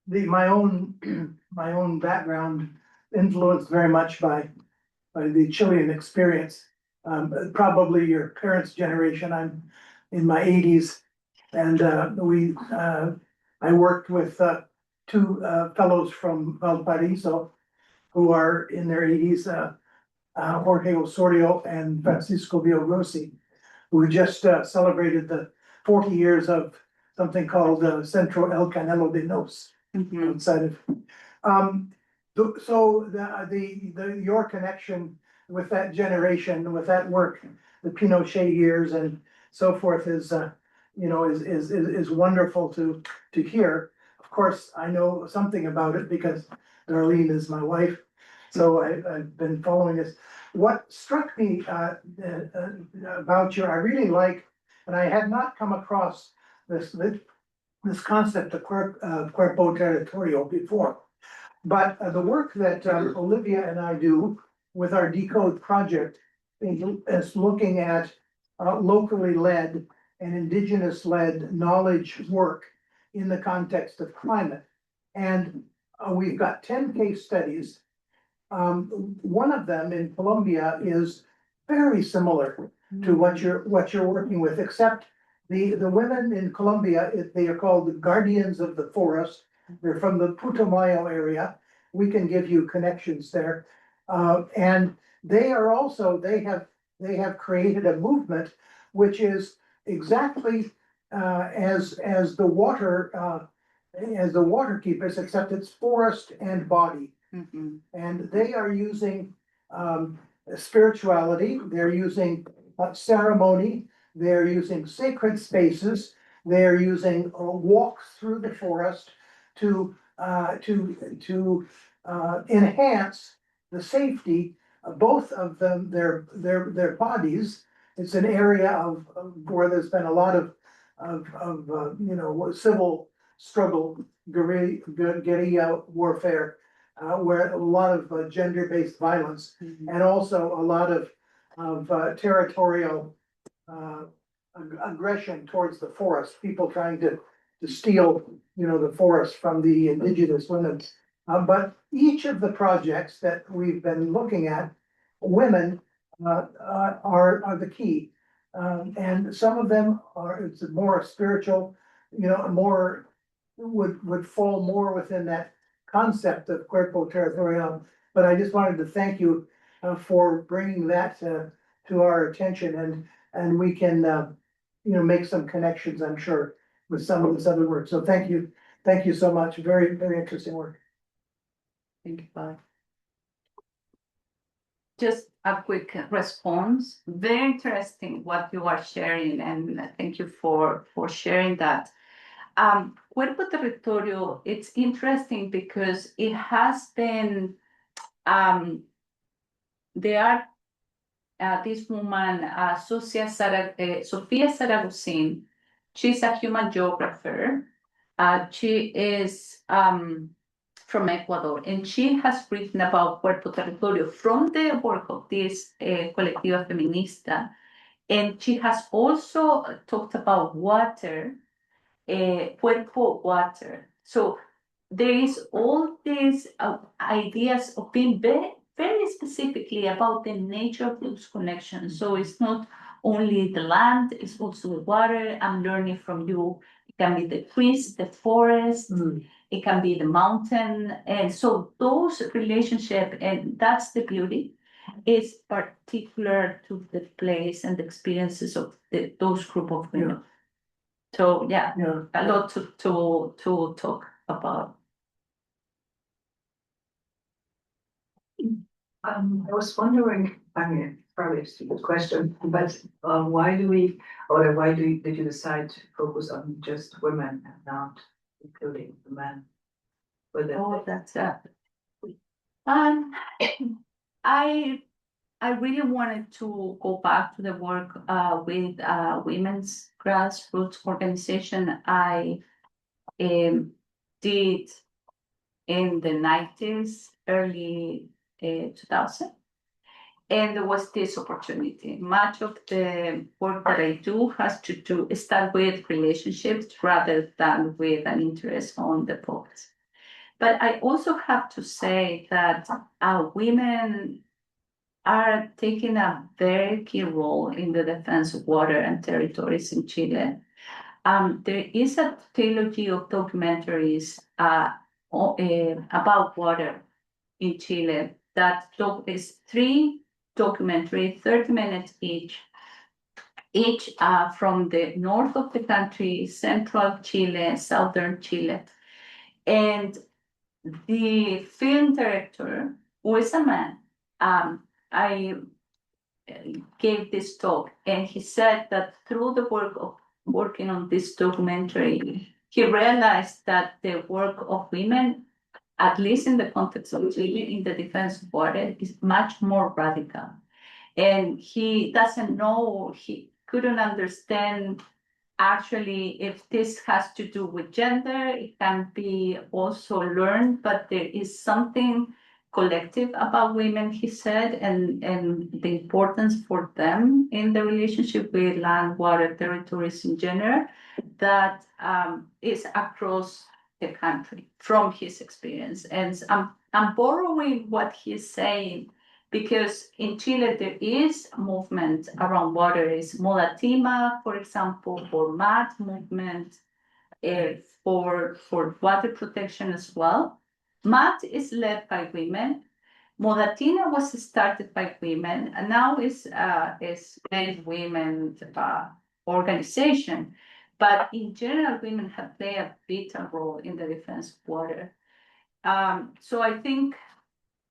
My own background influenced very much by the Chilean experience. Probably your parents' generation. I'm in my 80s, and I worked with 2 fellows from Valparaiso who are in their 80s, Jorge Osorio and Francisco Villogrossi, who just celebrated the 40 years of something called Centro El Canelo de Nos, outside of. So your connection with that generation, with that work, the Pinochet years and so forth, is wonderful to hear. Of course, I know something about it because Darlene is my wife, so I've been following this. What struck me about you, I really like, and I had not come across this concept of Cuerpo-Territorio before. But the work that Olivia and I do with our Decode project is looking at locally led and indigenous led knowledge work in the context of climate. And we've got 10 case studies. One of them in Colombia is very similar to what you're working with, except the women in Colombia, they are called the guardians of the forest. They're from the Putumayo area. We can give you connections there. And they have created a movement which is exactly as the water as the water keepers, except it's forest and body. Mhm. And they are using spirituality, they're using ceremony, they're using sacred spaces, they're using walks through the forest to enhance the safety of both of them, their bodies. It's an area of where there's been a lot of civil struggle, guerrilla warfare, where a lot of gender-based violence, and also a lot of territorial aggression towards the forest, people trying to steal, the forest from the indigenous women. But each of the projects that we've been looking at, women are the key. And some of them it's more spiritual, more would fall more within that concept of Cuerpo-Territorial. But I just wanted to thank you for bringing that to our attention, and we can make some connections, I'm sure, with some of this other work. So thank you so much. Very, very interesting work. Thank you, Bob. Just a quick response. Very interesting what you are sharing, and thank you for sharing that. Cuerpo-Territorio, it's interesting because it has been, there are this woman, Sofia Saragosin. She's a human geographer. She is from Ecuador, and she has written about Cuerpo-Territorio from the work of this Colectiva Feminista. And she has also talked about water, cuerpo water. So there is all these ideas of being very specifically about the nature of those connections. So it's not only the land, it's also the water. I'm learning from you. It can be the trees, the forest, it can be the mountain. And so those relationships, and that's the beauty, is particular to the place and the experiences of those group of women. Yeah. So yeah, a lot to talk about. I was wondering, I mean, probably a stupid question, but why did you decide to focus on just women and not including the men? That's I really wanted to go back to the work with women's grassroots organization I did in the 90s, early 2000. And there was this opportunity. Much of the work that I do has to start with relationships rather than with an interest on the poets. But I also have to say that women are taking a very key role in the defense of water and territories in Chile. There is a trilogy of documentaries about water in Chile that is 3 documentaries, 30 minutes each from the north of the country, central Chile, southern Chile. And the film director, who is a man, I gave this talk, and he said that through the work of working on this documentary, he realized that the work of women, at least in the context of Chile, in the defense of water, is much more radical. And he doesn't know, he couldn't understand actually if this has to do with gender. It can be also learned, but there is something collective about women, he said, and the importance for them in the relationship with land, water, territories in general, that is across the country from his experience. And I'm borrowing what he's saying, because in Chile there is a movement around water. Is Modatima, for example, for MAT movement, for water protection as well. MAT is led by women. Modatina was started by women, and now is a women organization. But in general, women have played a vital role in the defense of water. So I think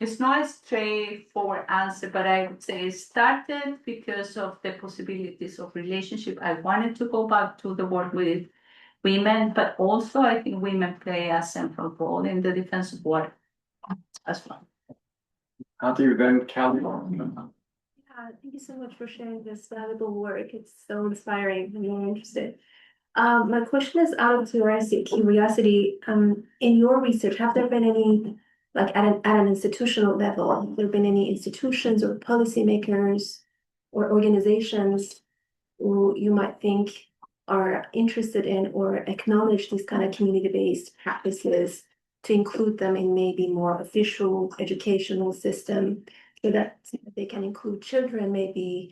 it's not a straightforward answer, but I would say it started because of the possibilities of relationship. I wanted to go back to the work with women, but also I think women play a central role in the defense of water as well. How do you then, Kelly? Thank you so much for sharing this valuable work. It's so inspiring. I'm very interested. My question is out of curiosity. In your research, have there been any, like at an institutional level, have there been any institutions or policymakers or organizations who you might think are interested in or acknowledge these kind of community-based practices to include them in maybe more official educational system so that they can include children maybe,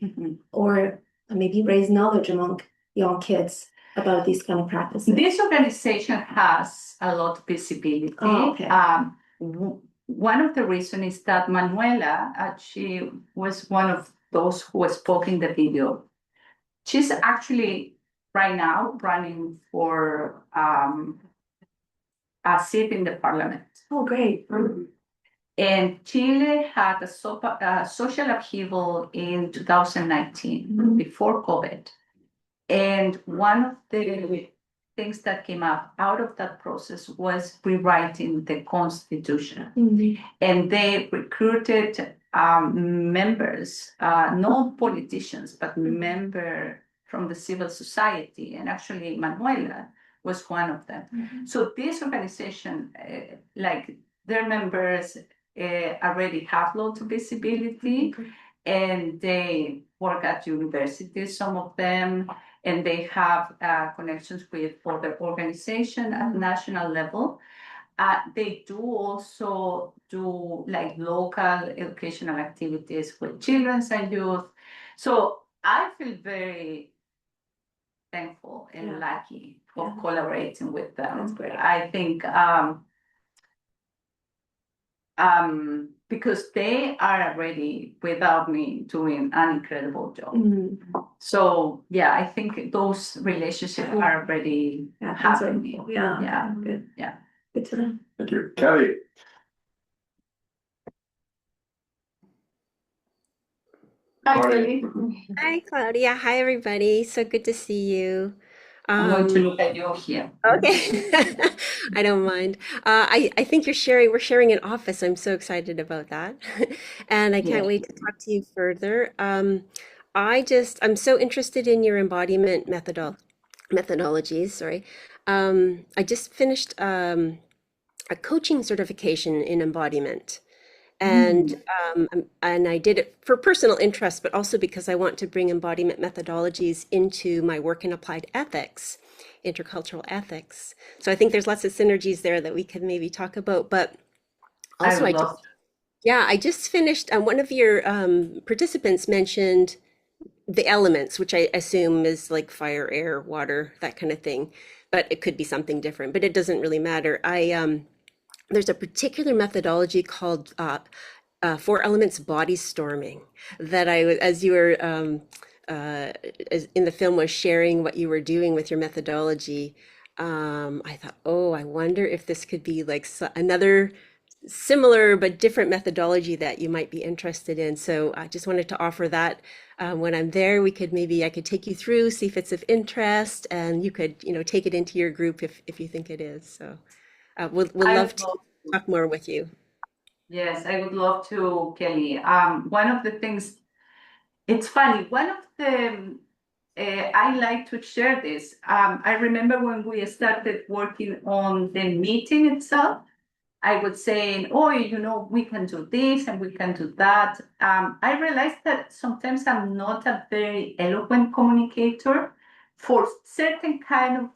or maybe raise knowledge among young kids about these kind of practices? This organization has a lot of visibility. Oh, okay. One of the reasons is that Manuela, she was one of those who spoke in the video. She's actually right now running for a seat in the parliament. Oh, great. And Chile had a social upheaval in 2019, before COVID. And one of the things that came up out of that process was rewriting the Constitution. And they recruited members, not politicians, but members from the civil society. And actually, Manuela was one of them. So this organization, like their members already have lots of visibility, and they work at universities, some of them, and they have connections with other organizations at national level. They do also do like local educational activities with children and youth. So I feel very thankful and lucky for collaborating with them. That's great. I think because they are already, without me, doing an incredible job. So yeah, I think those relationships are already happening. Yeah, good. Yeah, good to know. Thank you. Kelly. Hi, Kelly. Hi, Claudia. Hi, everybody. So good to see you. I'm going to look at you here. Okay. I don't mind. I think we're sharing an office. I'm so excited about that. And I can't wait to talk to you further. I'm so interested in your embodiment methodologies, sorry. I just finished a coaching certification in embodiment. And I did it for personal interest, but also because I want to bring embodiment methodologies into my work in applied ethics, intercultural ethics. So I think there's lots of synergies there that we could maybe talk about. But also, I just finished. One of your participants mentioned the elements, which I assume is like fire, air, water, that kind of thing. But it could be something different. But it doesn't really matter. There's a particular methodology called 4 elements body storming that as you were in the film was sharing what you were doing with your methodology. I thought, oh, I wonder if this could be like another similar but different methodology that you might be interested in. So I just wanted to offer that. When I'm there, I could take you through, see if it's of interest, and you could, take it into your group if you think it is. So. We'd love to talk more with you. Yes, I would love to, Kelly. One of the things, it's funny, one of the, I like to share this. I remember when we started working on the meeting itself, I would say, oh, we can do this and we can do that. I realized that sometimes I'm not a very eloquent communicator for certain kind of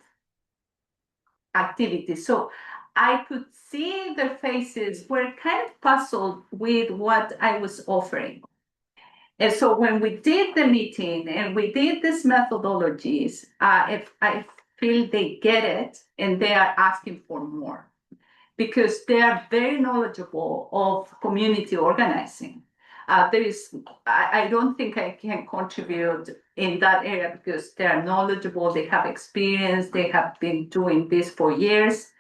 activities. So I could see their faces were kind of puzzled with what I was offering. And so when we did the meeting and we did these methodologies, if I feel they get it and they are asking for more because they are very knowledgeable of community organizing. I don't think I can contribute in that area because they are knowledgeable, they have experience, they have been doing this for years.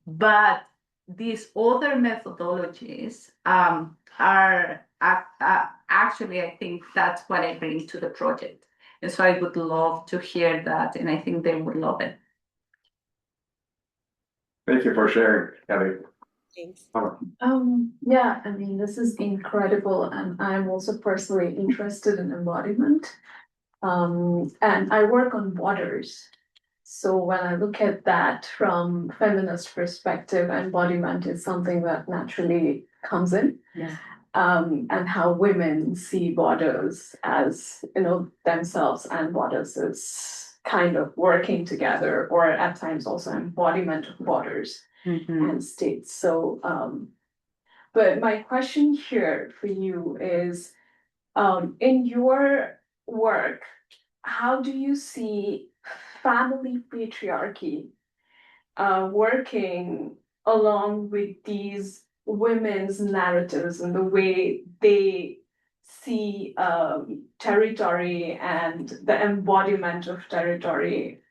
But these other methodologies are actually, I think that's what I bring to the project. And so I would love to hear that, and I think they would love it. Thank you for sharing, Kelly. Thanks. Yeah, I mean, this is incredible, and I'm also personally interested in embodiment. And I work on borders. So when I look at that from feminist perspective, embodiment is something that naturally comes in. Yeah. And how women see borders as, themselves and borders as kind of working together, or at times also embodiment of borders and states. So, but my question here for you is, in your work, how do you see family patriarchy working along with these women's narratives and the way they see territory and the embodiment of territory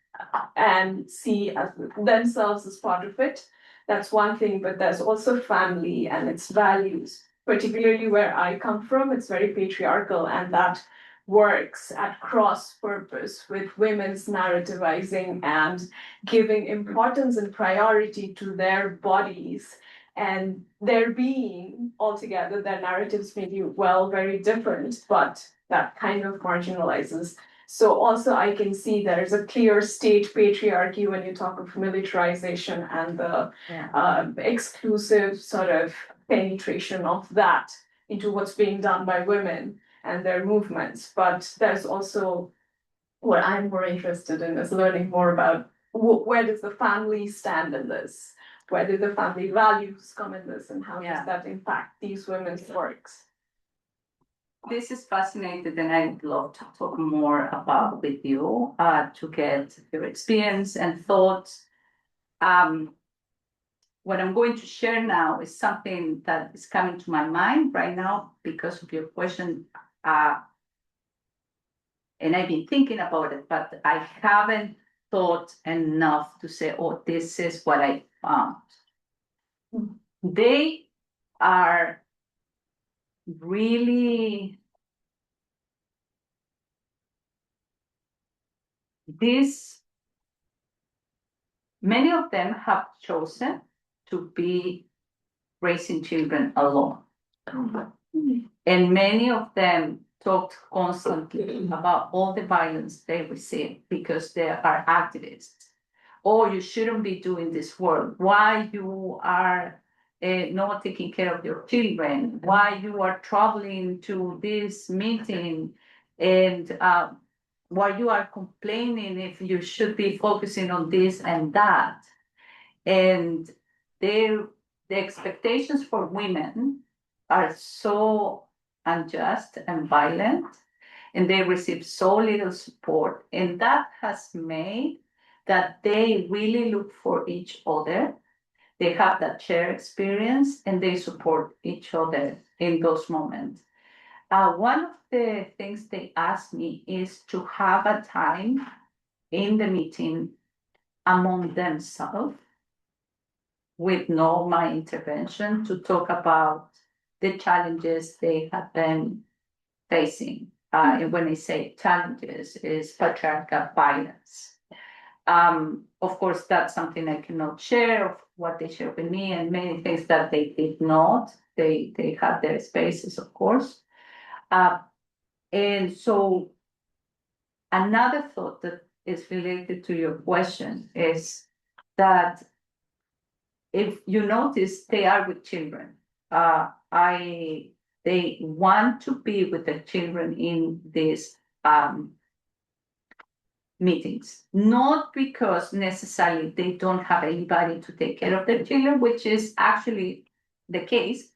and see themselves as part of it? That's one thing, but there's also family and its values. Particularly where I come from, it's very patriarchal, and that works at cross purpose with women's narrativizing and giving importance and priority to their bodies and their being altogether. Their narratives may be very different, but that kind of marginalizes. So also I can see there's a clear state patriarchy when you talk of militarization and the exclusive sort of penetration of that into what's being done by women and their movements. But there's also what I'm more interested in is learning more about where does the family stand in this? Where do the family values come in this, and how does that impact these women's works? This is fascinating, and I'd love to talk more about with you to get your experience and thoughts. What I'm going to share now is something that is coming to my mind right now because of your question. And I've been thinking about it, but I haven't thought enough to say, oh, this is what I found. They are really many of them have chosen to be raising children alone. And many of them talked constantly about all the violence they receive because they are activists. Oh, you shouldn't be doing this work. Why you are not taking care of your children? Why you are traveling to this meeting? And why you are complaining if you should be focusing on this and that? And the expectations for women are so unjust and violent, and they receive so little support. And that has made that they really look for each other. They have that shared experience, and they support each other in those moments. One of the things they asked me is to have a time in the meeting among themselves with no my intervention to talk about the challenges they have been facing. And when I say challenges, is patriarchal violence. Of course, that's something I cannot share of what they shared with me, and many things that they did not. They had their spaces, of course. And so another thought that is related to your question is that if you notice, they are with children. They want to be with the children in these meetings, not because necessarily they don't have anybody to take care of their children, which is actually the case,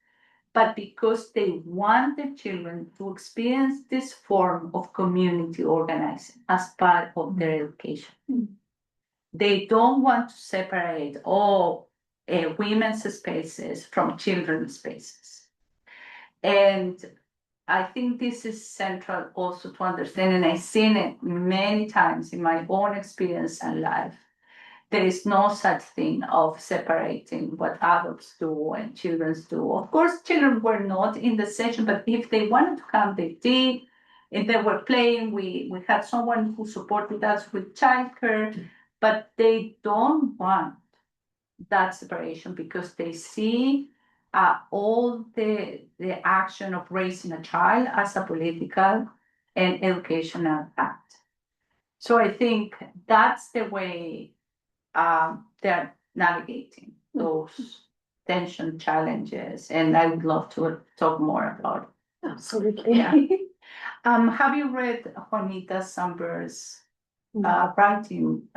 but because they want their children to experience this form of community organizing as part of their education. They don't want to separate all women's spaces from children's spaces. And I think this is central also to understand, and I've seen it many times in my own experience and life. There is no such thing of separating what adults do and children do. Of course, children were not in the session, but if they wanted to come, they did. If they were playing, we had someone who supported us with childcare, but they don't want that separation because they see all the action of raising a child as a political and educational act. So I think that's the way they're navigating those tension challenges, and I would love to talk more about it. Absolutely. Yeah. Have you read Juanita Samber's writing?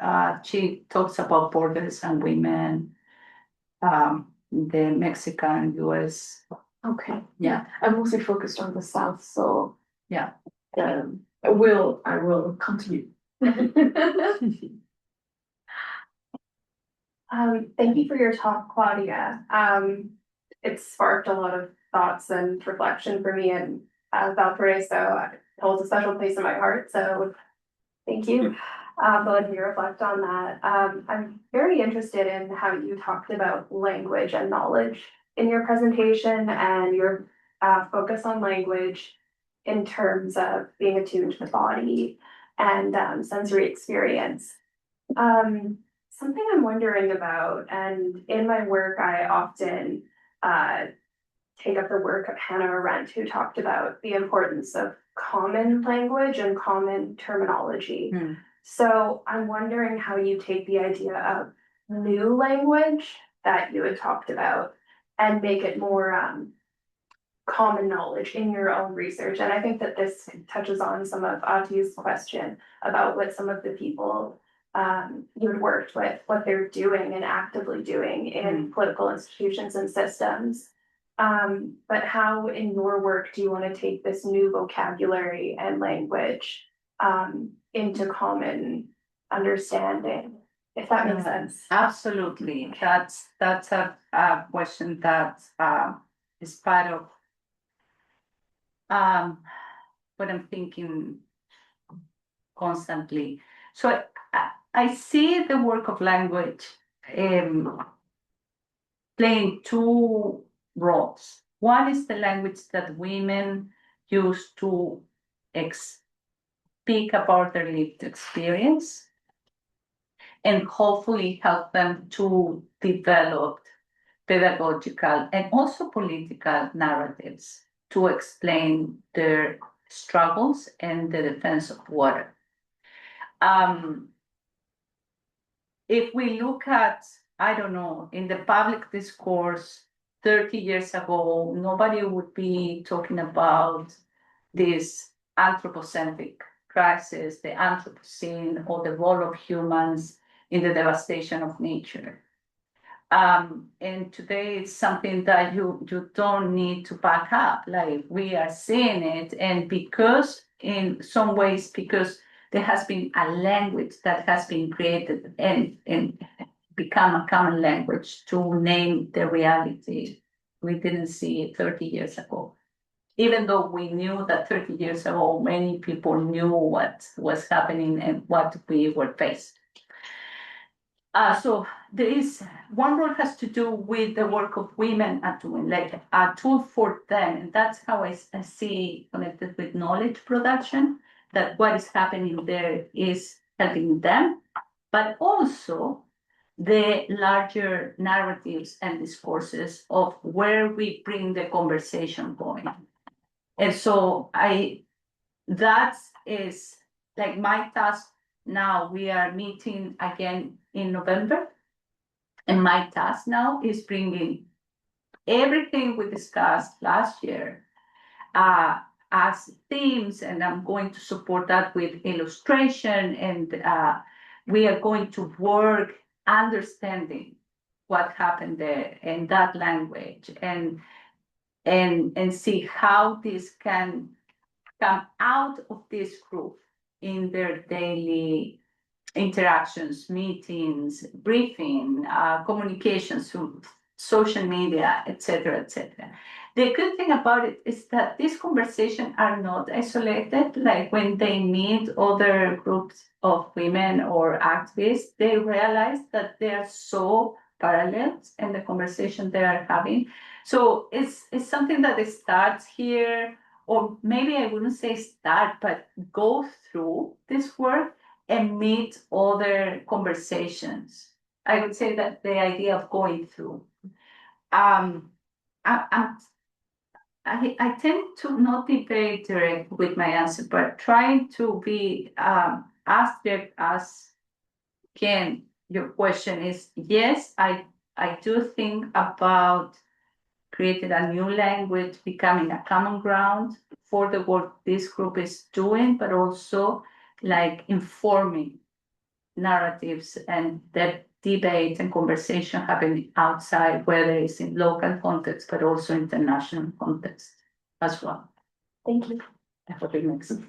She talks about borders and women, the Mexican US. Okay. Yeah. I'm mostly focused on the South, so yeah. I will continue. Thank you for your talk, Claudia. It sparked a lot of thoughts and reflection for me, and Valparaiso holds a special place in my heart. So thank you for letting me reflect on that. I'm very interested in how you talked about language and knowledge in your presentation and your focus on language in terms of being attuned to the body and sensory experience. Something I'm wondering about, and in my work, I often take up the work of Hannah Arendt, who talked about the importance of common language and common terminology. So I'm wondering how you take the idea of new language that you had talked about and make it more common knowledge in your own research. And I think that this touches on some of Ati's question about what some of the people you had worked with, what they're doing and actively doing in political institutions and systems. But how in your work do you want to take this new vocabulary and language into common understanding, if that makes sense? Absolutely. That's a question that is part of what I'm thinking constantly. So I see the work of language playing two roles. One is the language that women use to speak about their lived experience and hopefully help them to develop pedagogical and also political narratives to explain their struggles and the defense of water. If we look at, I don't know, in the public discourse 30 years ago, nobody would be talking about this anthropocentric crisis, the Anthropocene, or the role of humans in the devastation of nature. And today it's something that you don't need to back up. Like, we are seeing it, and because in some ways, because there has been a language that has been created and become a common language to name the reality we didn't see it 30 years ago. Even though we knew that 30 years ago, many people knew what was happening and what we were faced. So there is one role has to do with the work of women are doing, like a tool for them. And that's how I see connected with knowledge production, that what is happening there is helping them, but also the larger narratives and discourses of where we bring the conversation going. And so that is like my task now. We are meeting again in November, and my task now is bringing everything we discussed last year as themes, and I'm going to support that with illustration, and we are going to work understanding what happened there in that language, and see how this can come out of this group in their daily interactions, meetings, briefing, communications. social media, etc., etc. The good thing about it is that these conversations are not isolated. Like when they meet other groups of women or activists, they realize that they are so parallels in the conversation they are having. So it's something that starts here, or maybe I wouldn't say start, but go through this work and meet other conversations. I would say that the idea of going through. I tend to not be very direct with my answer, but trying to be as direct as can. Your question is, yes, I do think about creating a new language, becoming a common ground for the work this group is doing, but also like informing narratives and that debate and conversation happening outside, whether it's in local context, but also international context as well. Thank you. I hope it makes sense.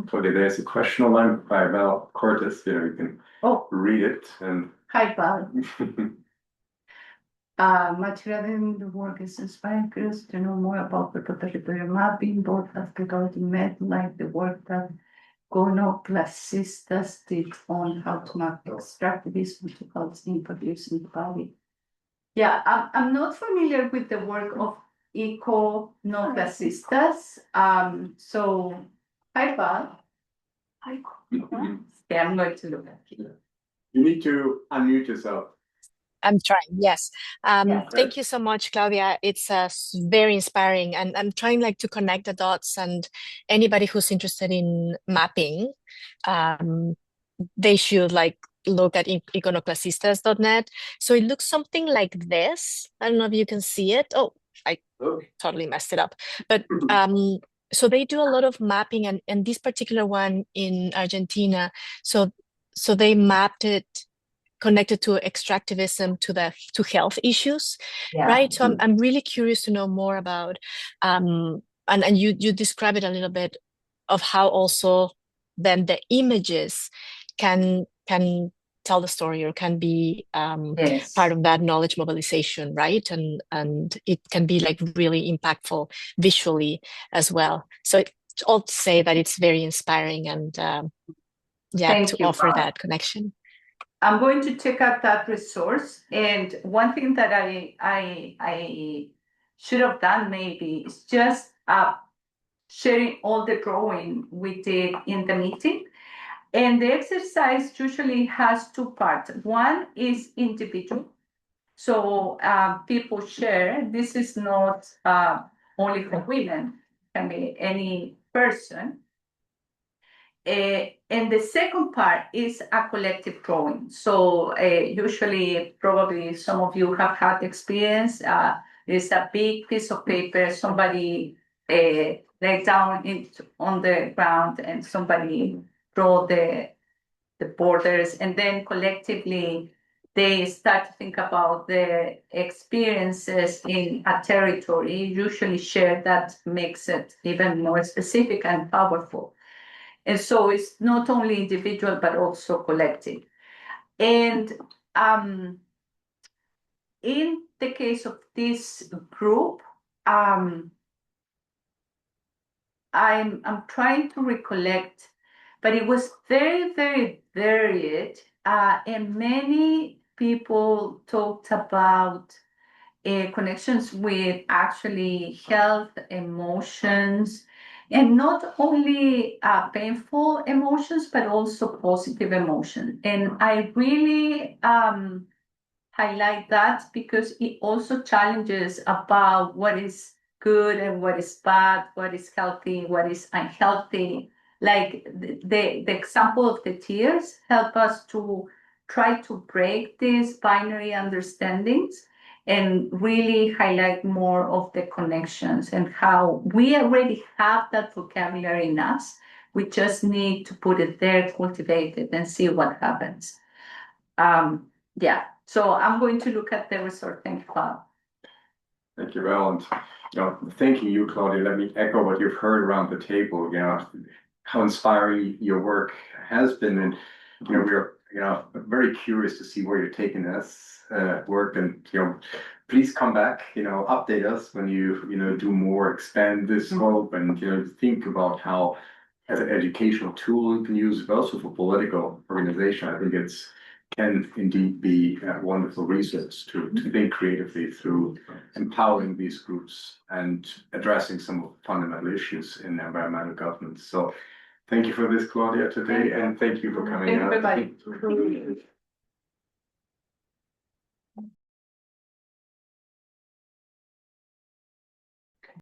Claudia, there's a question online by Val Cortes. You can read it. And Hi, Val. Much rather than the work is inspiring us to know more about the Cuerpo-Territorio mapping, both as pedagogy met, like the work that Iconoclastistas did on how to map extractivism to cults in producing the body. Yeah, I'm not familiar with the work of Iconoclastistas. So, hi, Val. Hi. Yeah, I'm going to look at it. You need to unmute yourself. I'm trying, yes. Thank you so much, Claudia. It's very inspiring, and I'm trying like to connect the dots, and anybody who's interested in mapping, they should like look at iconoclastistas.net. So it looks something like this. I don't know if you can see it. Oh, I totally messed it up. But so they do a lot of mapping, and this particular one in Argentina, so they mapped it connected to extractivism, to health issues, right? So I'm really curious to know more about, and you describe it a little bit of how also then the images can tell the story or can be part of that knowledge mobilization, right? And it can be like really impactful visually as well. So it's all to say that it's very inspiring and to offer that connection. I'm going to check out that resource. And one thing that I should have done maybe is just sharing all the drawing we did in the meeting. And the exercise usually has two parts. One is individual. So people share. This is not only for women, it can be any person. And the second part is a collective drawing. So usually, probably some of you have had experience. There's a big piece of paper, somebody lay down on the ground and somebody draw the borders. And then collectively, they start to think about the experiences in a territory, usually shared, that makes it even more specific and powerful. And so it's not only individual, but also collective. And in the case of this group, I'm trying to recollect, but it was very, very varied. And many people talked about connections with actually health, emotions, and not only painful emotions, but also positive emotions. And I really highlight that because it also challenges about what is good and what is bad, what is healthy, what is unhealthy. Like the example of the tears help us to try to break these binary understandings and really highlight more of the connections and how we already have that vocabulary in us. We just need to put it there, cultivate it, and see what happens. So I'm going to look at the resource. Thank you, Val. Thank you, Val. And thanking you, Claudia. Let me echo what you've heard around the table. How inspiring your work has been, and we're very curious to see where you're taking this work, and please come back, update us when you do more, expand this scope, and think about how as an educational tool you can use it also for political organization. I think can indeed be a wonderful resource to think creatively through empowering these groups and addressing some of the fundamental issues in environmental governance. So thank you for this, Claudia, today, and thank you for coming out. Thank you, everybody.